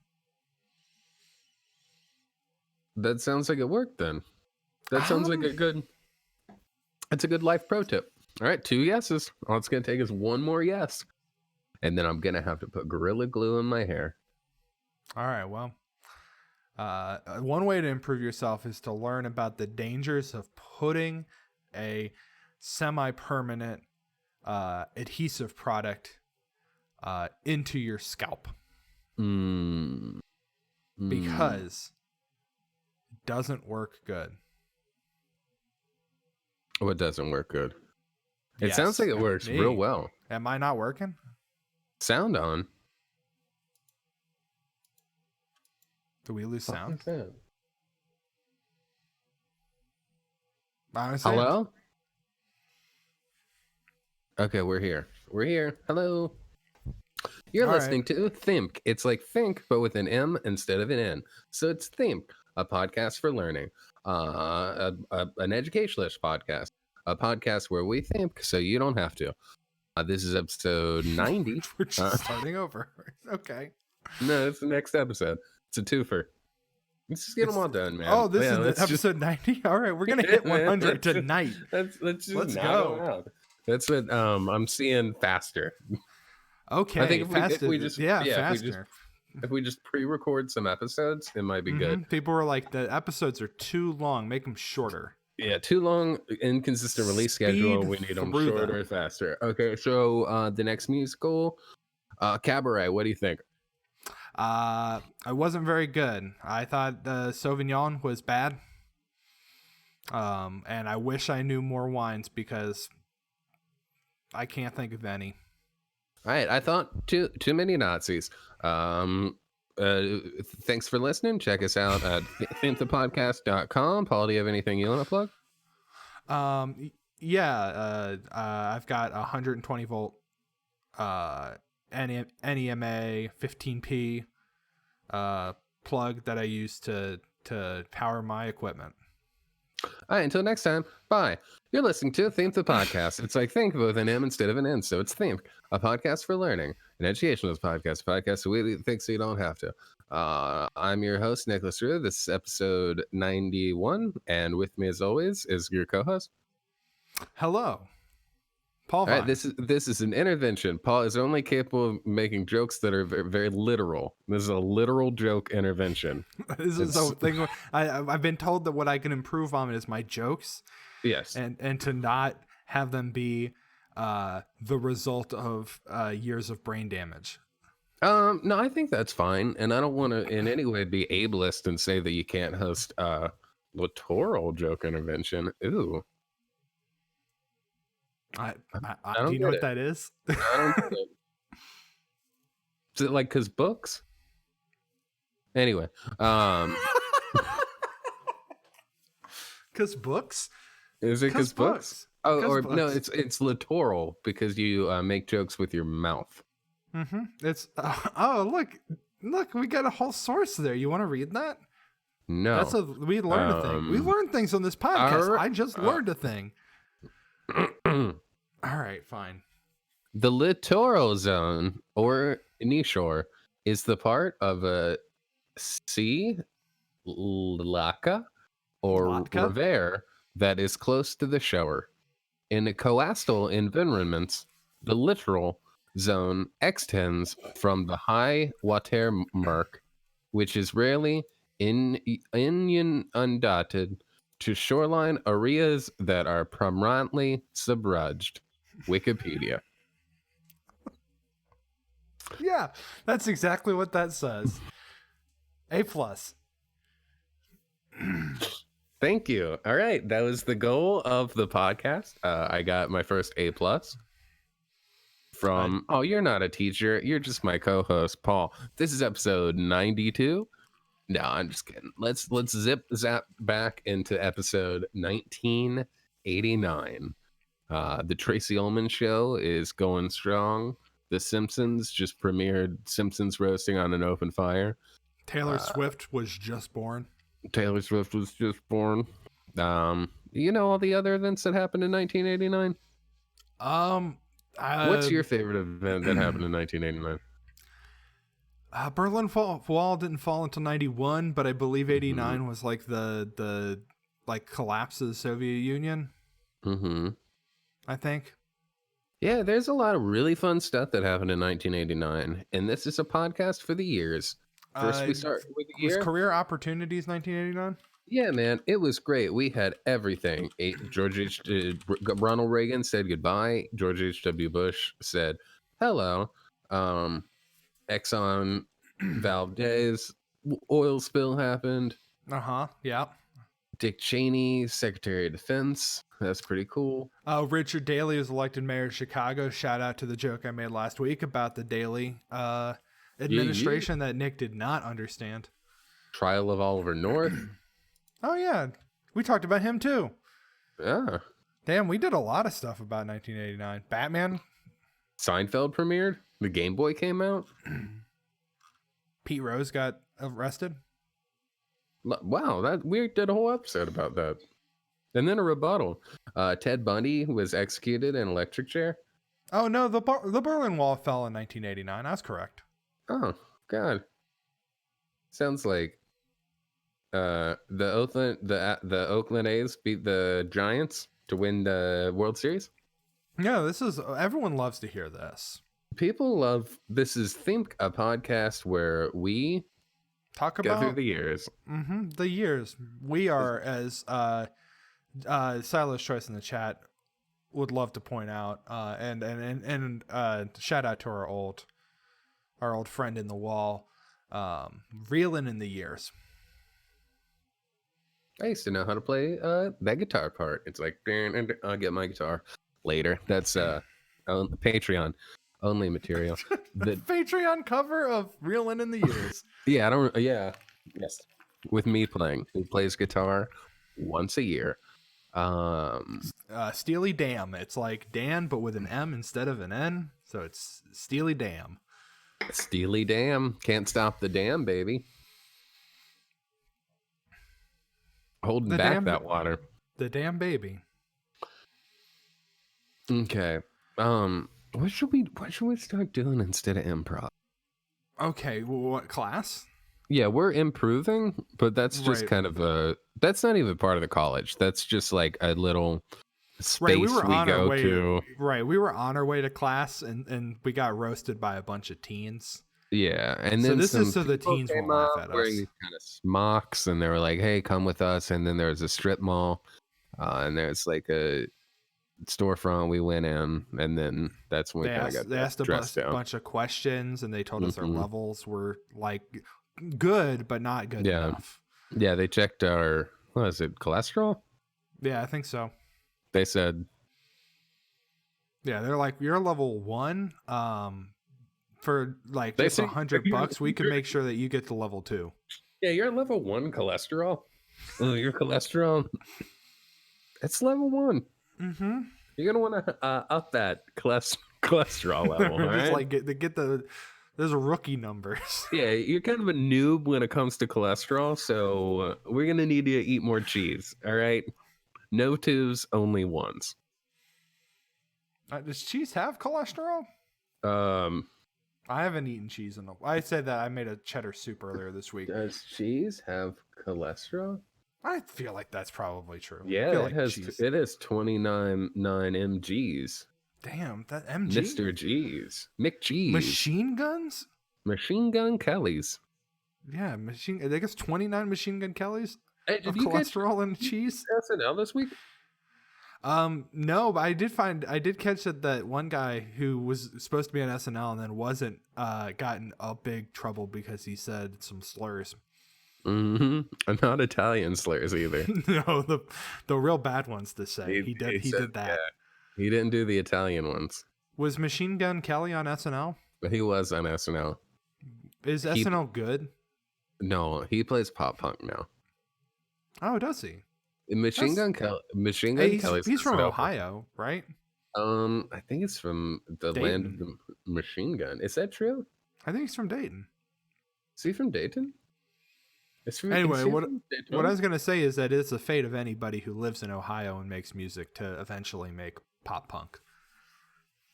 That sounds like it worked then. That sounds like a good... That's a good life pro tip. All right, 2 yeses. All it's going to take is one more yes. And then I'm going to have to put Gorilla Glue in my hair. All right, well, one way to improve yourself is to learn about the dangers of putting a semi-permanent adhesive product into your scalp. Because it doesn't work good. What doesn't work good? It sounds like it works real well. Am I not working? Sound on. Do we lose sound? Hello? Okay, we're here. We're here. Hello. You're listening to THIMK. It's like think, but with an M instead of an N. So it's THIMK, a podcast for learning, an educationalist podcast, a podcast where we think so you don't have to. This is episode 90. We're just starting over. Okay. No, it's the next episode. It's a twofer. Let's just get them all done, man. Oh, this is episode 90? All right, we're going to hit 100 tonight. Let's go. That's what I'm seeing faster. Okay, I think if faster. We just faster. If we just pre-record some episodes, it might be good. People were like, the episodes are too long. Make them shorter. Yeah, too long, inconsistent release schedule. We need them shorter, faster. Okay, so the next musical, Cabaret. What do you think? I wasn't very good. I thought the Sauvignon was bad. And I wish I knew more wines because I can't think of any. All right, I thought too many Nazis. Thanks for listening. Check us out at thinkthepodcast.com. Paul, do you have anything you want to plug? I've got 120 volt NEMA 15p plug that I use to power my equipment. All right, until next time, bye. You're listening to THIMK the podcast. It's like think with an M instead of an N, so it's THIMK, a podcast for learning, an educationalist podcast so we think so you don't have to. I'm your host, Nicholas Rue. This is episode 91, and with me, as always, is your co-host. Hello, Paul. All right, this is an intervention. Paul is only capable of making jokes that are very, very literal. This is a literal joke intervention. This is a thing. I've been told that what I can improve on is my jokes. Yes, and to not have them be the result of years of brain damage. No, I think that's fine, and I don't want to in any way be ableist and say that you can't host littoral joke intervention. Ooh. I do you know what that is? I don't get it. Is it like because books? Anyway, because books? Is it because books? Oh, or books. No, it's littoral because you make jokes with your mouth. Mm-hmm. It's look, we got a whole source there. You want to read that? No, we learned a thing. We learn things on this podcast. I just learned a thing. All right, fine. The littoral zone or inshore is the part of a sea, laca, or river that is close to the shore. In coastal environments, the littoral zone extends from the high water mark, which is rarely inundated, to shoreline areas that are prominently submerged. Wikipedia. Yeah, that's exactly what that says. A+. Thank you. All right, that was the goal of the podcast. I got my first A+ from. Oh, you're not a teacher. You're just my co-host, Paul. This is episode 92. No, I'm just kidding. Let's zap back into episode 1989. The Tracy Ullman Show is going strong. The Simpsons just premiered Simpsons Roasting on an Open Fire. Taylor Swift was just born. You know all the other events that happened in 1989? What's your favorite event that happened in 1989? Berlin Wall didn't fall until 91, but I believe 89 was like the collapse of the Soviet Union. Mm-hmm. I think. Yeah, there's a lot of really fun stuff that happened in 1989, and this is a podcast for the years. First, we start with the Was year. Career Opportunities 1989? Yeah, man, it was great. We had everything. Ronald Reagan said goodbye. George H.W. Bush said hello. Exxon Valdez oil spill happened. Yeah. Dick Cheney, Secretary of Defense. That's pretty cool. Richard Daley was elected mayor of Chicago. Shout out to the joke I made last week about the Daley administration that Nick did not understand. Trial of Oliver North. Oh, yeah. We talked about him, too. Yeah. Damn, we did a lot of stuff about 1989. Batman. Seinfeld premiered. The Game Boy came out. Pete Rose got arrested. Wow, we did a whole episode about that. And then a rebuttal. Ted Bundy was executed in an electric chair. Oh, no, the Berlin Wall fell in 1989. That's correct. Oh, God. Sounds like the Oakland A's beat the Giants to win the World Series. Yeah, everyone loves to hear this. People love this. Is THIMK, a podcast where we talk go about through the years. The years. We are, as Silas Choice in the chat would love to point out, and shout out to our old friend in the wall, reeling in the years. I used to know how to play that guitar part. It's like, I'll get my guitar later. That's Patreon only material. The Patreon cover of Reelin' in the Years. Yes. With me playing. Who plays guitar once a year. Steely Dan. It's like Dan, but with an M instead of an N. So it's Steely Dan. Steely Dan. Can't stop the dam, baby. Holding back that water. The damn baby. Okay. What should we start doing instead of improv? Okay, what class? Yeah, we're improving, but that's just kind of that's not even part of the college. That's just like a little space we go to. Right, we were on our way to class and we got roasted by a bunch of teens. Yeah, and then so this is so the teens won't laugh at us. Wearing these kind of smocks, and they were like, "Hey, come with us." And then there's a strip mall, and there's like a storefront we went in, and then that's when they asked a bunch of questions, and they told us our levels were like good but not good enough. Yeah, they checked our cholesterol? Yeah, I think so. They said, yeah, they're like, you're level 1. For like just $100, we can make sure that you get to level 2. Yeah, you're level 1 cholesterol. Oh, your cholesterol, it's level 1. Mm-hmm. You're gonna want to up that cholesterol level, right? Just like get those rookie numbers. Yeah, you're kind of a noob when it comes to cholesterol, so we're gonna need you to eat more cheese. All right, no 2s, only 1s. Does cheese have cholesterol? I haven't eaten cheese in I said that I made a cheddar soup earlier this week. Does cheese have cholesterol? I feel like that's probably true. Yeah, it has 29 mgs. Damn, that MG? Mr. G's. McGee's. Machine guns? Machine Gun Kellys. Yeah, I guess 29 Machine Gun Kellys of cholesterol and cheese. SNL this week? No, but I did catch that one guy who was supposed to be on SNL and then wasn't, got in a big trouble because he said some slurs. Mm-hmm. Not Italian slurs either. No, the real bad ones to say. He did that. Yeah, he didn't do the Italian ones. Was Machine Gun Kelly on SNL? But he was on SNL. Is SNL good? No, he plays pop punk now. Oh, does he? Machine Gun Kelly's he's from Ohio, right? I think it's from the Dayton. land of the machine gun. Is that true? I think he's from Dayton. Is he from Dayton? Anyway, what I was gonna say is that it's the fate of anybody who lives in Ohio and makes music to eventually make pop punk.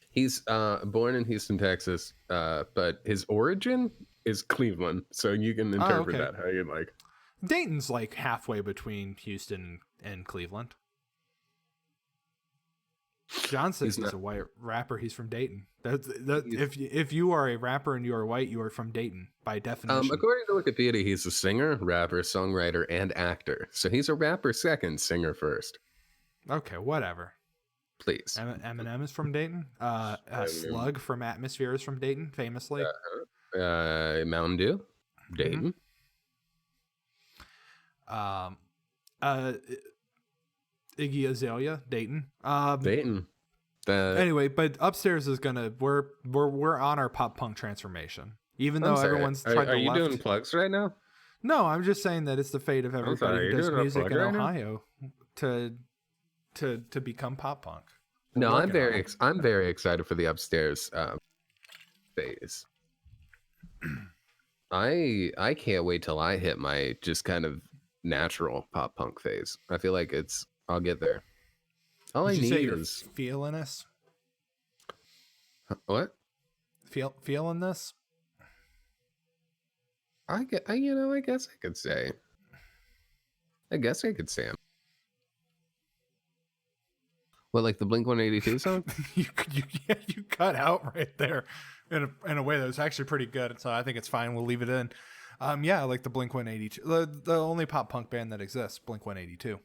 He's born in Houston, Texas, but his origin is Cleveland, so you can interpret that how you like. Dayton's like halfway between Houston and Cleveland. John says he's a white rapper. He's from Dayton. If you are a rapper and you are white, you are from Dayton by definition. According to Wikipedia, he's a singer, rapper, songwriter, and actor. So he's a rapper second, singer first. Okay, whatever. Please. Eminem is from Dayton. Slug from Atmosphere is from Dayton, famously. Mountain Dew, Dayton. Iggy Azalea, Dayton. Dayton. Anyway, but Upstairs is gonna we're on our pop punk transformation. Even though everyone's tried to Are you doing plugs right now? No, I'm just saying that it's the fate of everybody who does music in Ohio to become pop punk. No, I'm very excited for the Upstairs phase. I can't wait till I hit my just kind of natural pop punk phase. I feel like I'll get there. All I need is feeling this. What? Feeling this? I guess I could say. What, like the Blink-182 song? you cut out right there in a way that was actually pretty good. So I think it's fine. We'll leave it in. Yeah, like the Blink-182, the only pop punk band that exists, Blink-182.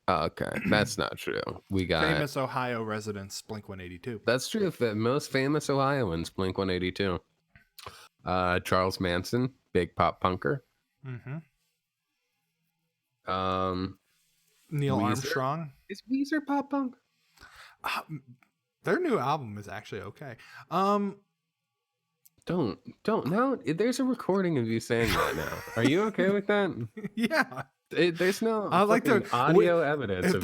Oh, okay, that's not true. We got famous Ohio residents, Blink-182. That's true. The most famous Ohioans, Blink-182. Charles Manson, big pop punker. Mm-hmm. Weezer? Neil Armstrong. Is Weezer pop punk? Their new album is actually okay. Don't no. There's a recording of you saying that now. Are you okay with that? Yeah. There's no audio evidence of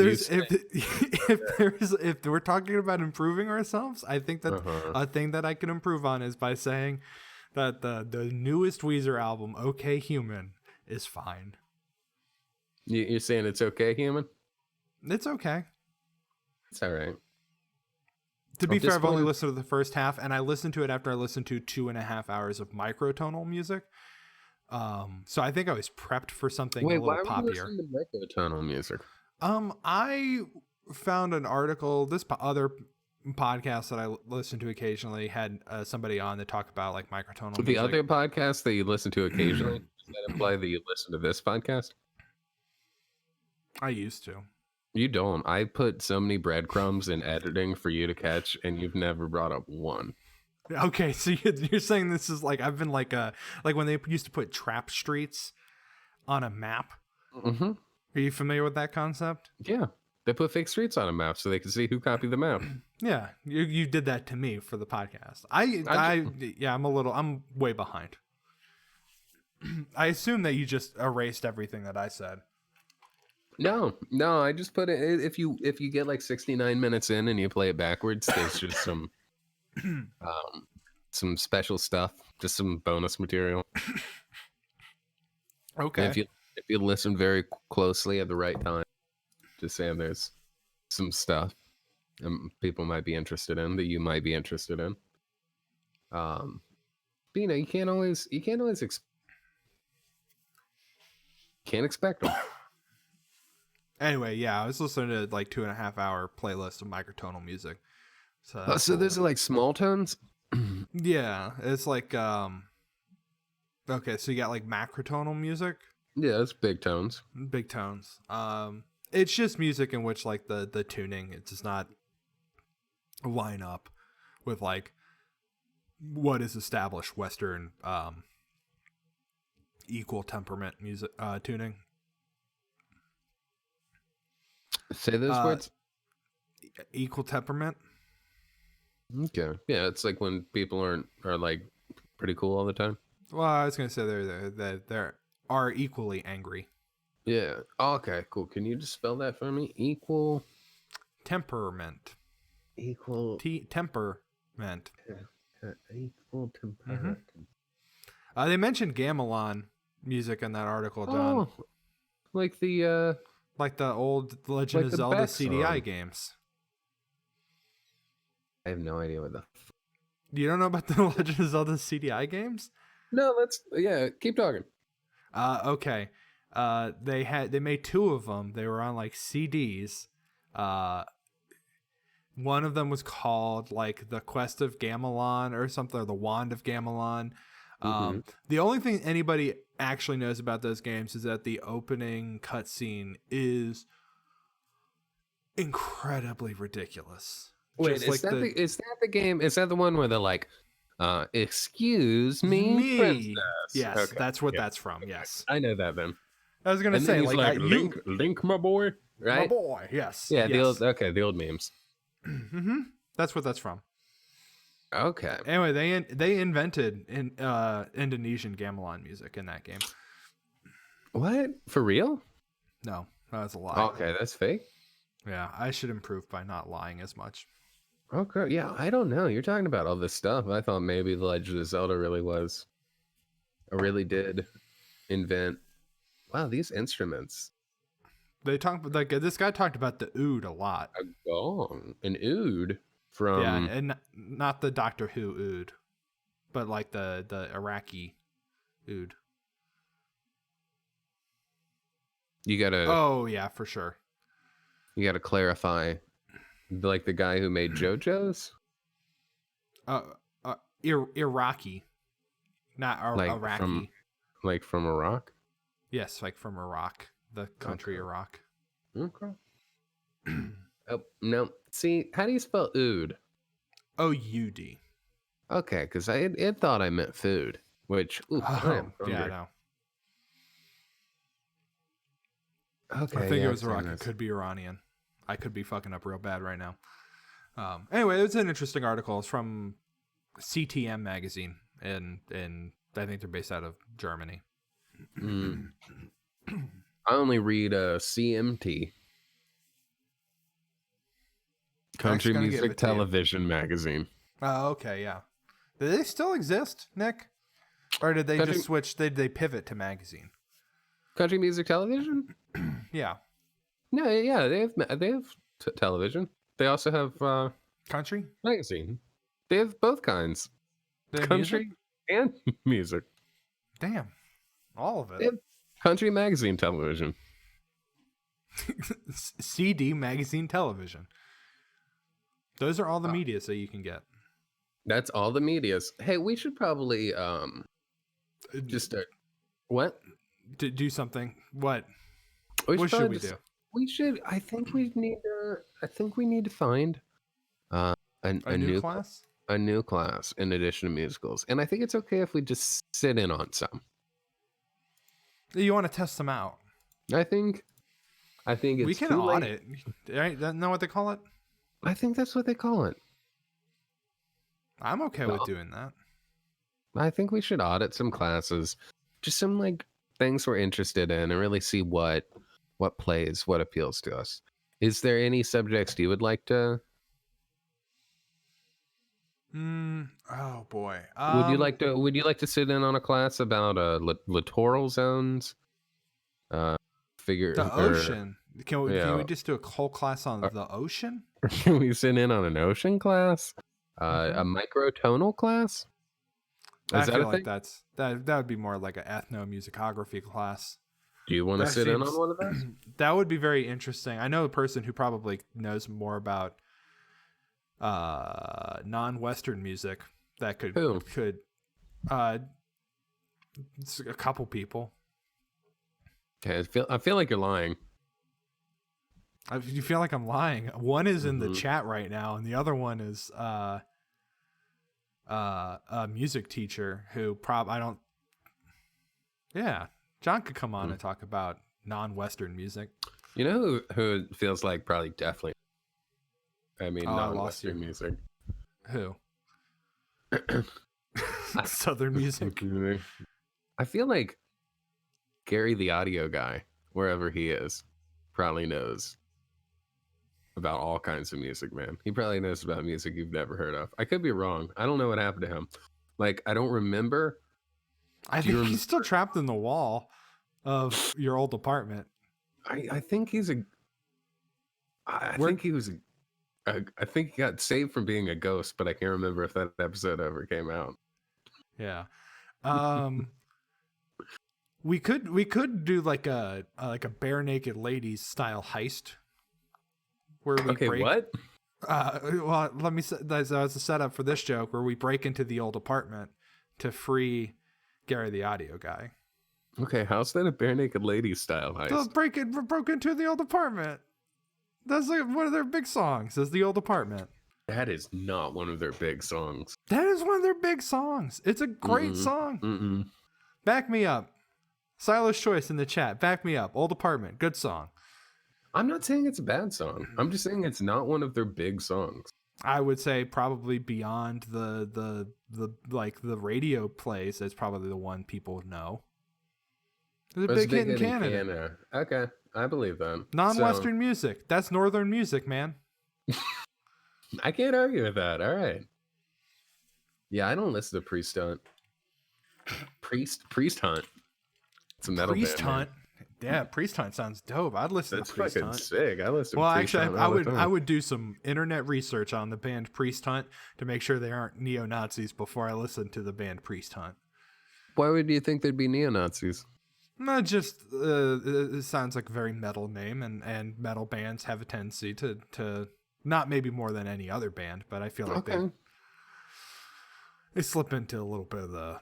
if we're talking about improving ourselves, I think that a thing that I can improve on is by saying that the newest Weezer album, Okay Human, is fine. You're saying it's okay, Human? It's okay. It's all right. To be fair, I've only listened to the first half, and I listened to it after I listened to 2.5 hours of microtonal music. So I think I was prepped for something a little poppier. Why were you listening to microtonal music? I found an article. This other podcast that I listen to occasionally had somebody on that talk about like microtonal music. The other podcast that you listen to occasionally, does that imply that you listen to this podcast? I used to. You don't. I put so many breadcrumbs in editing for you to catch, and you've never brought up one. Okay, so you're saying this is like I've been like when they used to put trap streets on a map. Mm-hmm. Are you familiar with that concept? Yeah, they put fake streets on a map so they can see who copied the map. Yeah, you did that to me for the podcast. I'm way behind. I assume that you just erased everything that I said. No, I just put it. If you get like 69 minutes in and you play it backwards, there's just some special stuff, just some bonus material. Okay. And if you listen very closely at the right time, just saying there's some stuff people might be interested in that you might be interested in. But you can't always can't expect them. Anyway, yeah, I was listening to like 2.5 hour playlist of microtonal music. So there's like small tones? Yeah, it's like okay, so you got like macrotonal music? Yeah, it's big tones. Big tones. It's just music in which like the tuning, it does not line up with like what is established Western equal temperament music tuning. Say those words. Equal temperament. Okay. Yeah, it's like when people are like pretty cool all the time. Well, I was gonna say they are equally angry. Yeah. Okay. Cool. Can you just spell that for me? Equal temperament. Equal temperament. Equal temperament. Mm-hmm. They mentioned gamelan music in that article, John. Oh, like the old Legend of Zelda CDI song. games. I have no idea what the. You don't know about the Legend of Zelda CDI games? No, keep talking. Okay. They made 2 of them. They were on like CDs. One of them was called like the Quest of Gamelon or something, or the Wand of Gamelon. The only thing anybody actually knows about those games is that the opening cutscene is incredibly ridiculous. Wait, is that the game? Is that the one where they're like, excuse me, princess? Yes, okay. that's what that's from. Yes, I know that then. I was gonna say, like Link, my boy, right? My boy, yes. Yeah, yes. the old memes. That's what that's from. Okay. Anyway, they invented Indonesian gamelan music in that game. What? For real? No, that's a lie. Okay, that's fake. Yeah, I should improve by not lying as much. Okay, yeah, I don't know. You're talking about all this stuff. I thought maybe The Legend of Zelda really did invent. Wow, these instruments. They talk like this guy talked about the oud a lot. A gong, an oud from and not the Doctor Who oud, but like the Iraqi oud. You gotta. Oh yeah, for sure. You gotta clarify, like the guy who made JoJo's. Iraqi, not like Iraqi. From Iraq. Yes, like from Iraq, the country Iraq. Okay. Oh no! See, how do you spell oud? O-U-D. Okay, because I thought I meant food, which yeah, I know. Okay, I think it was Iraq. It could be Iranian. I could be fucking up real bad right now. Anyway, it's an interesting article. It's from CTM magazine, and I think they're based out of Germany. I only read CMT, Country Music Television magazine. Oh, okay, yeah. Do they still exist, Nick? Or did they just switch? Did they pivot to magazine? Country Music Television? Yeah. No, yeah, they have television. They also have country magazine. They have both kinds, country and music. Damn, all of it. They have country magazine television. CD magazine television. Those are all the medias that you can get. That's all the medias. Hey, we should probably just what? Do something. What? What should we do? We should. I think we need to find a new class. A new class in addition to musicals, and I think it's okay if we just sit in on some. You want to test them out? I think it's we can audit. Right? Know what they call it? I think that's what they call it. I'm okay with doing that. I think we should audit some classes, just some like things we're interested in, and really see what plays, what appeals to us. Is there any subjects you would like to? Oh boy. Would you like to sit in on a class about littoral zones? The ocean. Can we just do a whole class on the ocean? Can we sit in on an ocean class? A microtonal class? I feel like that would be more like an ethnomusicography class. Do you want to sit in on one of those? That would be very interesting. I know a person who probably knows more about non-Western music that could it's a couple people. Okay, I feel like you're lying. You feel like I'm lying. One is in the chat right now, and the other one is a music teacher who John could come on and talk about non-Western music. You know who it feels like probably definitely. I mean, non-Western music. Who? Southern music. I feel like Gary, the audio guy, wherever he is, probably knows about all kinds of music, man. He probably knows about music you've never heard of. I could be wrong. I don't know what happened to him. Like, I don't remember. I think he's still trapped in the wall of your old apartment. I think he's a. I think he was. I think he got saved from being a ghost, but I can't remember if that episode ever came out. Yeah. We could do like a bare naked ladies style heist. Where we break, what? Well, let me say that was a setup for this joke where we break into the old apartment to free Gary the audio guy. Okay, how's that a bare naked ladies style heist? Broke into the old apartment. That's like one of their big songs. Is the old apartment. That is not one of their big songs. That is one of their big songs. It's a great song. Back me up. Silas Choice in the chat. Back me up. Old Apartment. Good song. I'm not saying it's a bad song. I'm just saying it's not one of their big songs. I would say probably beyond the radio plays, it's probably the one people know. It's a big hit in Canada. Okay, I believe that. Non-Western music. That's Northern music, man. I can't argue with that. All right. Yeah, I don't listen to Priest Hunt. Priest Hunt. It's a metal Priest band. Hunt. Yeah, Priest Hunt sounds dope. I'd listen to Priest Hunt. That's fucking sick. I listen to Priest Hunt. I would do some internet research on the band Priest Hunt to make sure they aren't neo-Nazis before I listen to the band Priest Hunt. Why would you think they'd be neo-Nazis? Not just it sounds like a very metal name, and metal bands have a tendency to not maybe more than any other band, but I feel like they slip into a little bit of the.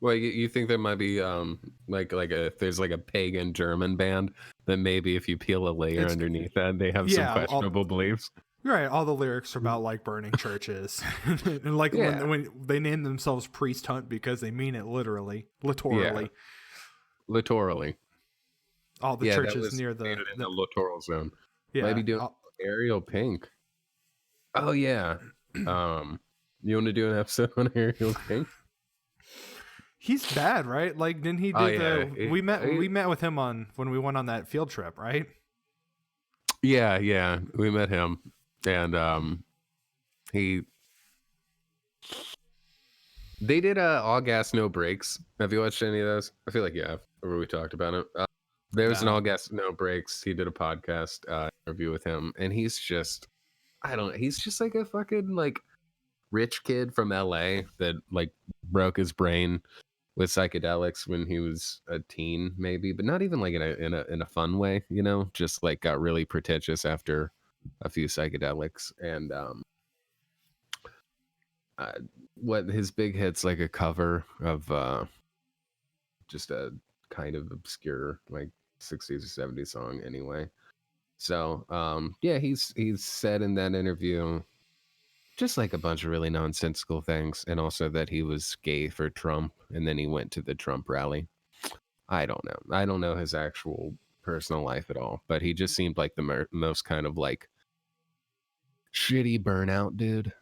Well, you think there might be if there's like a pagan German band that maybe if you peel a layer underneath that they have some questionable beliefs. Right, all the lyrics are about like burning churches, and when they name themselves Priest Hunt because they mean it literally. Literally. All the churches near the littoral zone. Yeah, maybe doing Ariel Pink. Oh yeah. You want to do an episode on Ariel Pink? He's bad, right? Like, didn't he do we met with him when we went on that field trip, right? Yeah, we met him, and they did All Gas No Brakes. Have you watched any of those? I feel like you have. Or we talked about it. There's an All Gas No Brakes. He did a podcast interview with him, and he's just like a fucking like rich kid from LA that like broke his brain with psychedelics when he was a teen, maybe, but not even like in a fun way, you know, just like got really pretentious after a few psychedelics. And what his big hit's like a cover of just a kind of obscure like 60s or 70s song anyway. So he's said in that interview just like a bunch of really nonsensical things, and also that he was gay for Trump, and then he went to the Trump rally. I don't know his actual personal life at all, but he just seemed like the most kind of like shitty burnout dude.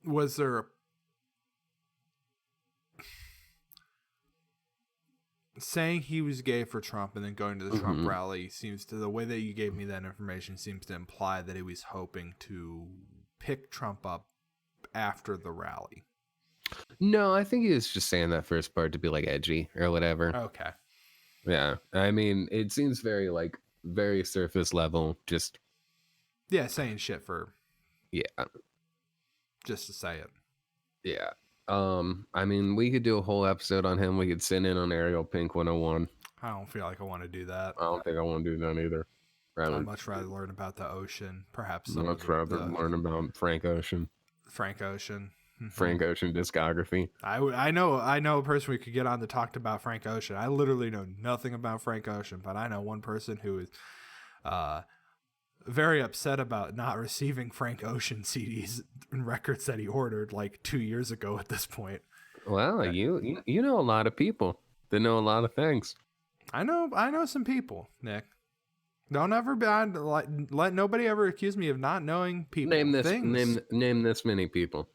Was there saying he was gay for Trump and then going to the Trump rally the way that you gave me that information seems to imply that he was hoping to pick Trump up after the rally. No, I think he was just saying that first part to be like edgy or whatever. Okay. Yeah. I mean, it seems very surface level, just saying shit for just to say it. Yeah. I mean, we could do a whole episode on him. We could send in on Ariel Pink 101. I don't feel like I want to do that. I don't think I want to do that either. I'd much rather learn about the ocean, perhaps. Much rather learn about Frank Ocean. Frank Ocean discography. I know a person we could get on to talk about Frank Ocean. I literally know nothing about Frank Ocean, but I know one person who is very upset about not receiving Frank Ocean CDs and records that he ordered like 2 years ago at this point. Well, you know a lot of people that know a lot of things. I know some people, Nick. Don't ever let nobody ever accuse me of not knowing people. Name this many people.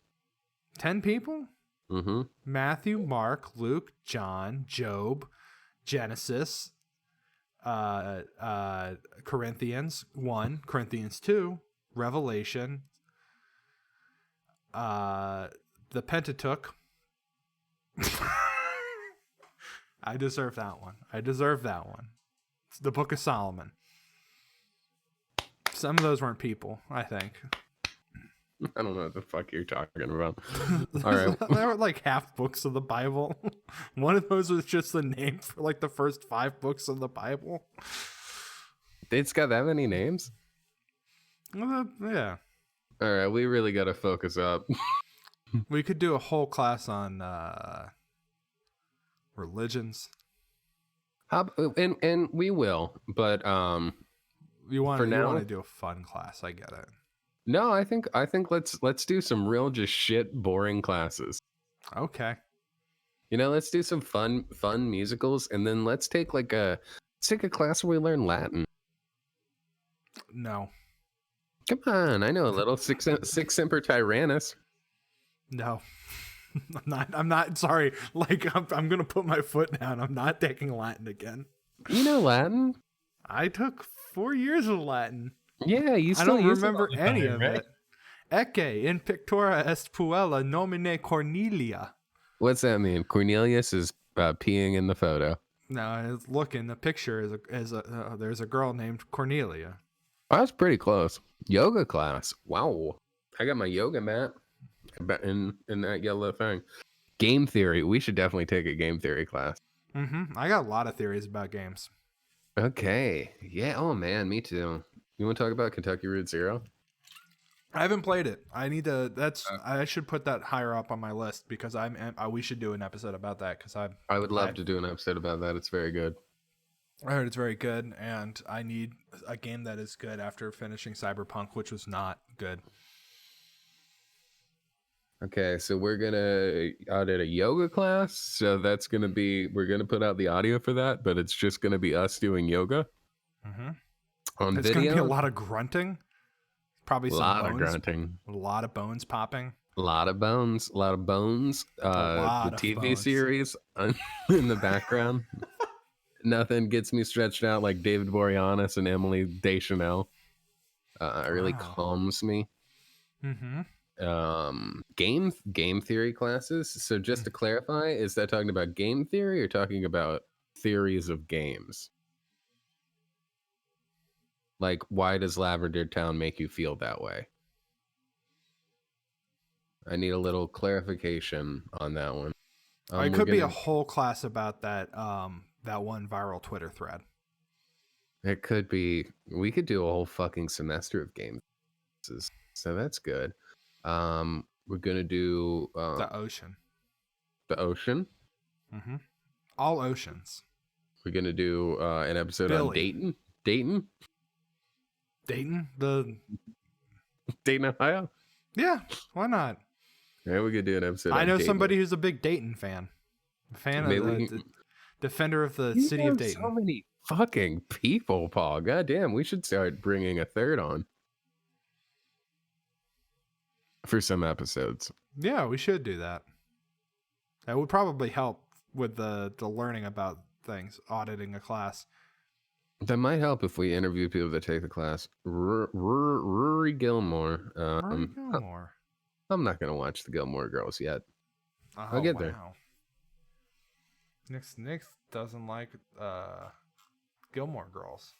10 people? Mm-hmm. Matthew, Mark, Luke, John, Job, Genesis, Corinthians 1, Corinthians 2, Revelation, the Pentateuch. I deserve that one. It's the Book of Solomon. Some of those weren't people, I think. I don't know what the fuck you're talking about. All right. There were like half books of the Bible. One of those was just the name for like the first 5 books of the Bible. It's got that many names? Yeah. All right, we really got to focus up. We could do a whole class on religions. And we will, but You want now, to do a fun class? I get it. No, I think let's do some real just shit boring classes. Okay. Let's do some fun musicals, and then let's take a class where we learn Latin. No. Come on, I know a little. Six Semper Tyrannis. No. I'm not sorry. Like I'm gonna put my foot down. I'm not taking Latin again. You know Latin? I took 4 years of Latin. Yeah, I don't remember any of it. Ecce in pictura est puella nomine Cornelia. What's that mean? Cornelius is peeing in the photo. No, it's looking. The picture is there's a girl named Cornelia. Oh, that's pretty close. Yoga class. Wow. I got my yoga mat in that yellow thing. Game theory. We should definitely take a game theory class. I got a lot of theories about games. Okay. Yeah. Oh man, me too. You want to talk about Kentucky Route Zero? I haven't played it. I need to. I should put that higher up on my list because we should do an episode about that because I would love to do an episode about that. It's very good. I heard it's very good, and I need a game that is good after finishing Cyberpunk, which was not good. Okay, so we're gonna audit a yoga class. So that's gonna be, we're gonna put out the audio for that, but it's just gonna be us doing yoga on It's video. Gonna be a lot of grunting, probably some lot bones, of grunting, a lot of bones popping, a lot of bones, a lot of bones. The TV bones. series in the background. Nothing gets me stretched out like David Boreanaz and Emily Deschanel. It really calms me. Game theory classes. So just to clarify, is that talking about game theory or talking about theories of games? Like, why does Lavender Town make you feel that way? I need a little clarification on that one. It could be a whole class about that that one viral Twitter thread. It could be. We could do a whole fucking semester of games. So that's good. We're gonna do the ocean. The ocean. All oceans. We're gonna do an episode on Dayton. Dayton, Ohio. Yeah, why not? Yeah, we could do an episode. I know somebody who's a big Dayton fan. A fan of the defender of the city of Dayton. So many fucking people, Paul. God damn, we should start bringing a third on for some episodes. Yeah, we should do that. That would probably help with the learning about things, auditing a class. That might help if we interview people that take the class. Rory Gilmore. Rory Gilmore. I'm not going to watch the Gilmore Girls yet. I'll get there. Nick doesn't like Gilmore Girls.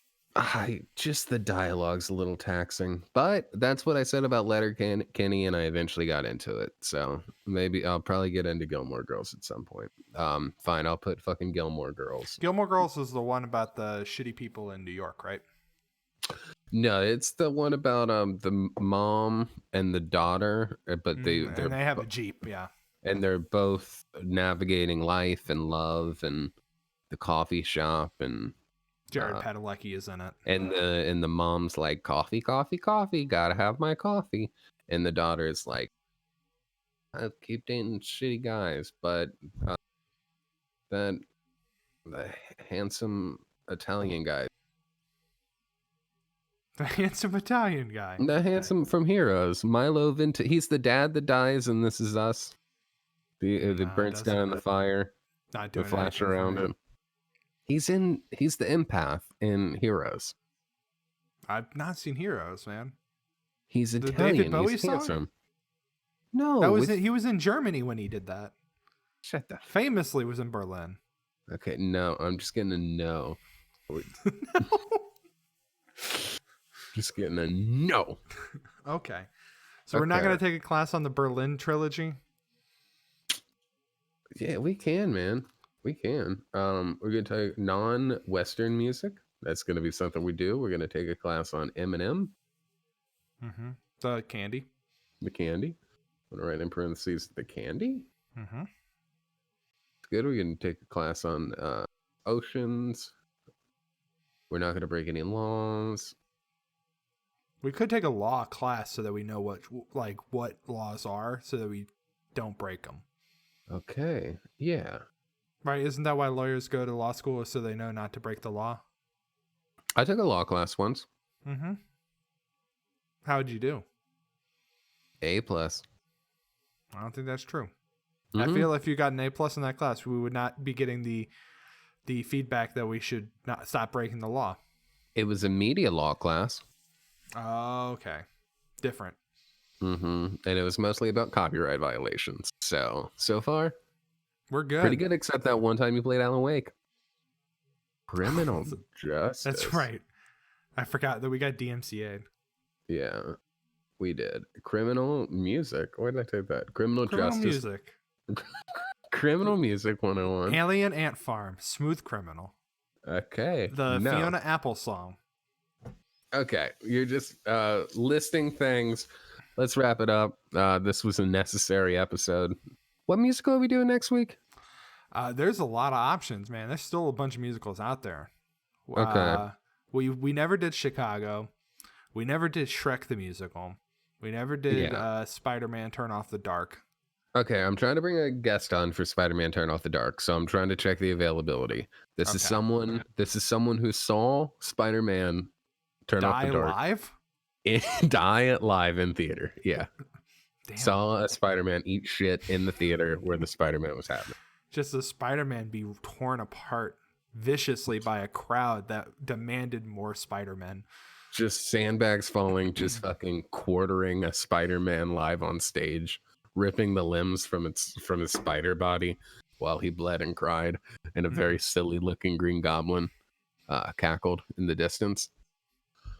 Just the dialogue's a little taxing. But that's what I said about Letterkenny, and I eventually got into it. So maybe I'll probably get into Gilmore Girls at some point. Fine, I'll put fucking Gilmore Girls. Gilmore Girls is the one about the shitty people in New York, right? No, it's the one about the mom and the daughter, but they have a Jeep, yeah. And they're both navigating life and love and the coffee shop, and Jared Padalecki is in it. And the mom's like, coffee, gotta have my coffee. And the daughter is like, I keep dating shitty guys, but the handsome Italian guy. The handsome Italian guy. The handsome from Heroes. Milo he's the dad that dies in This Is Us. The burns down in the fire. Not doing the flash around it. He's the empath in Heroes. I've not seen Heroes, man. He's Italian. David Bowie he's song? handsome. No, he was in Germany when he did that. Shut the. Famously was in Berlin. Okay, no, I'm just getting a no. No. Just getting a no. Okay, so we're not going to take a class on the Berlin trilogy. Yeah, we can, man. We can. We're going to take non-Western music. That's going to be something we do. We're going to take a class on Eminem. Mm-hmm. The candy. The candy. I'm gonna write in parentheses the candy. Mm-hmm. It's good. We can take a class on oceans. We're not gonna break any laws. We could take a law class so that we know what laws are, so that we don't break them. Okay. Yeah. Right? Isn't that why lawyers go to law school, so they know not to break the law? I took a law class once. Mm-hmm. How'd you do? A+. I don't think that's true. Mm-hmm. I feel if you got an A+ in that class, we would not be getting the feedback that we should not stop breaking the law. It was a media law class. Oh, okay. Different. Mm-hmm. And it was mostly about copyright violations. So far, we're good. Pretty good, except that one time you played Alan Wake. Criminal justice. That's right. I forgot that we got DMCA'd. Yeah, we did. Criminal music. Why did I take that? Criminal justice. Music. Criminal music 101. Alien Ant Farm. Smooth Criminal. Okay. The Fiona Apple song. Okay. You're just listing things. Let's wrap it up. This was a necessary episode. What musical are we doing next week? There's a lot of options, man. There's still a bunch of musicals out there. Okay. We never did Chicago. We never did Shrek the Musical. We never did Spider-Man Turn Off the Dark. Okay, I'm trying to bring a guest on for Spider-Man Turn Off the Dark, so I'm trying to check the availability. This is someone who saw Spider-Man Turn Off the Dark. Live? Die live in theater. Yeah. Damn. Saw a Spider-Man eat shit in the theater where the Spider-Man was happening. Just the Spider-Man be torn apart viciously by a crowd that demanded more Spider-Man. Just sandbags falling, just fucking quartering a Spider-Man live on stage, ripping the limbs from his spider body while he bled and cried, and a very silly looking Green Goblin cackled in the distance.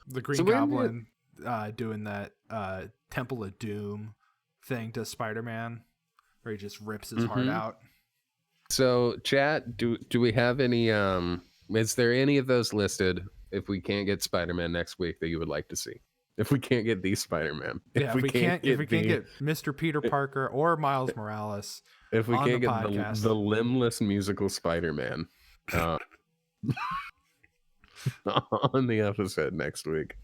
The Green Goblin doing that Temple of Doom thing to Spider-Man, where he just rips his heart out. So, chat, do we have any? Is there any of those listed? If we can't get Spider-Man next week, that you would like to see? If we can't get the Spider-Man, if we can't get Mr. Peter Parker or Miles Morales, if we can't get the limbless musical Spider-Man on the episode next week,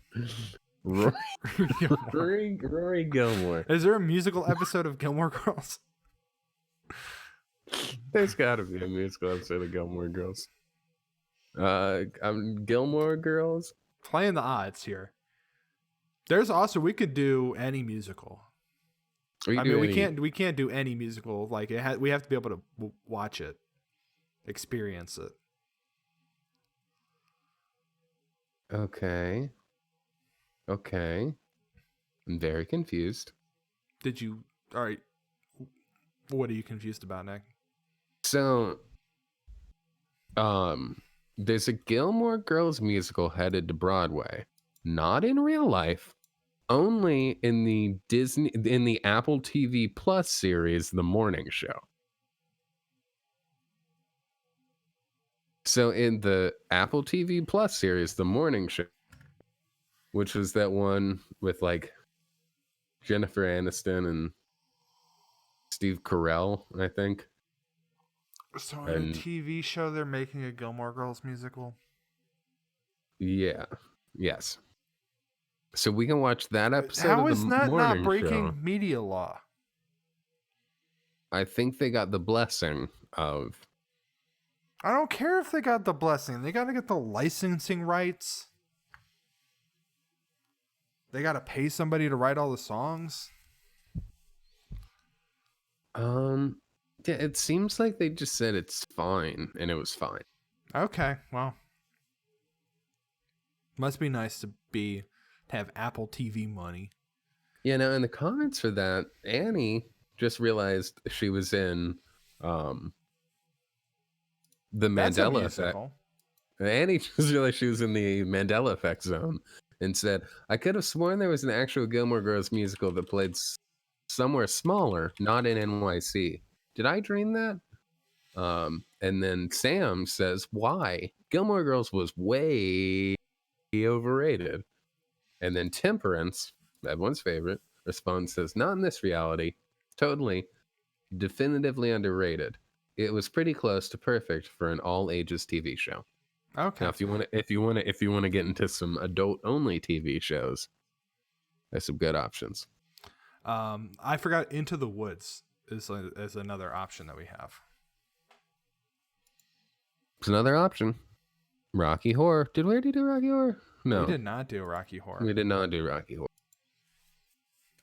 Rory Gilmore. Is there a musical episode of Gilmore Girls? There's got to be a musical episode of Gilmore Girls. Gilmore Girls. Playing the odds here. There's also, we could do any musical. We can't do any musical. Like we have to be able to watch it, experience it. Okay. I'm very confused. All right. What are you confused about, Nick? So, there's a Gilmore Girls musical headed to Broadway, not in real life, only in the Apple TV Plus series, The Morning Show. So in the Apple TV Plus series, The Morning Show, which was that one with like Jennifer Aniston and Steve Carell, I think. So in a TV show, they're making a Gilmore Girls musical? Yeah. Yes. So we can watch that episode How of is the that morning not breaking show. media law? I think they got the blessing of... I don't care if they got the blessing. They got to get the licensing rights. They got to pay somebody to write all the songs. Yeah, it seems like they just said it's fine, and it was fine. Okay, well, must be nice to have Apple TV money. Yeah, now in the comments for that, Annie just realized she was in the Mandela Effect. Annie just realized she was in the Mandela Effect zone and said, "I could have sworn there was an actual Gilmore Girls musical that played somewhere smaller, not in NYC. Did I dream that?" And then Sam says, "Why? Gilmore Girls was way overrated." And then Temperance everyone's favorite, responds, says, not in this reality. Totally, definitively underrated. It was pretty close to perfect for an all ages TV show. Okay. Now, if you want to get into some adult only TV shows, there's some good options. I forgot Into the Woods is another option that we have. It's another option. Rocky Horror. Did we already do Rocky Horror? No. We did not do Rocky Horror. We did not do Rocky Horror.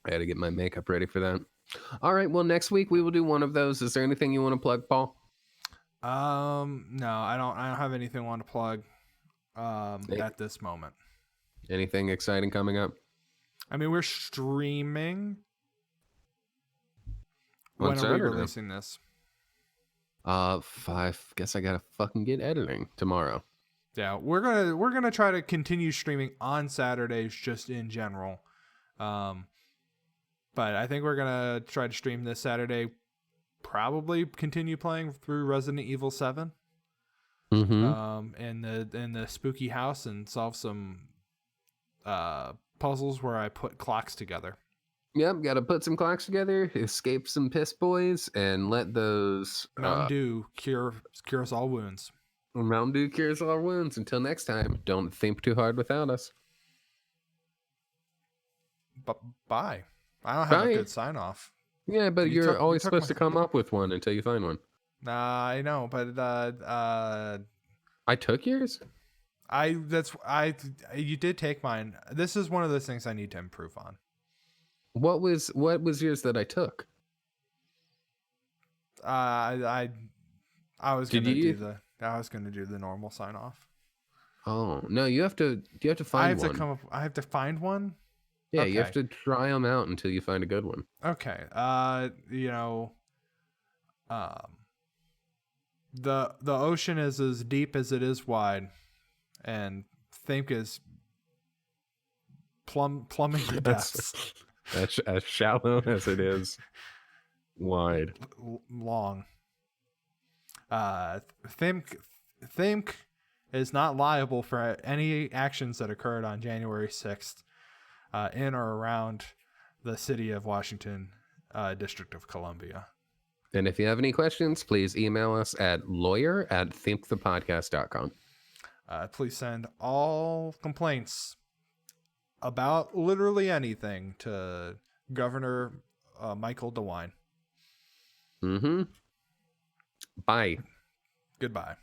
I had to get my makeup ready for that. All right. Well, next week we will do one of those. Is there anything you want to plug, Paul? No, I don't have anything I want to plug at this moment. Anything exciting coming up? I mean, we're streaming. When are we releasing this? Guess I gotta fucking get editing tomorrow. Yeah, we're gonna try to continue streaming on Saturdays just in general. But I think we're gonna try to stream this Saturday. Probably continue playing through Resident Evil 7. Mm-hmm. In the spooky house and solve some puzzles where I put clocks together. Yep, gotta put some clocks together, escape some piss boys, and let those Mountain Dew cures all wounds. Mountain Dew cures all wounds. Until next time, don't think too hard without us. Bye. I don't have a good sign off. Yeah, but you're always supposed to come up with one until you find one. I know, but I took yours? You did take mine. This is one of those things I need to improve on. What was yours that I took? I was gonna do the normal sign off. Oh no, you have to find one. I have to find one. Yeah, okay. You have to try them out until you find a good one. Okay. The ocean is as deep as it is wide, and THIMK is plumbing the depths. As shallow as it is wide. Long. THIMK is not liable for any actions that occurred on January 6th in or around the city of Washington, District of Columbia. And if you have any questions, please email us at lawyer@thinkthepodcast.com. Please send all complaints about literally anything to Governor Michael DeWine. Mm-hmm. Bye. Goodbye.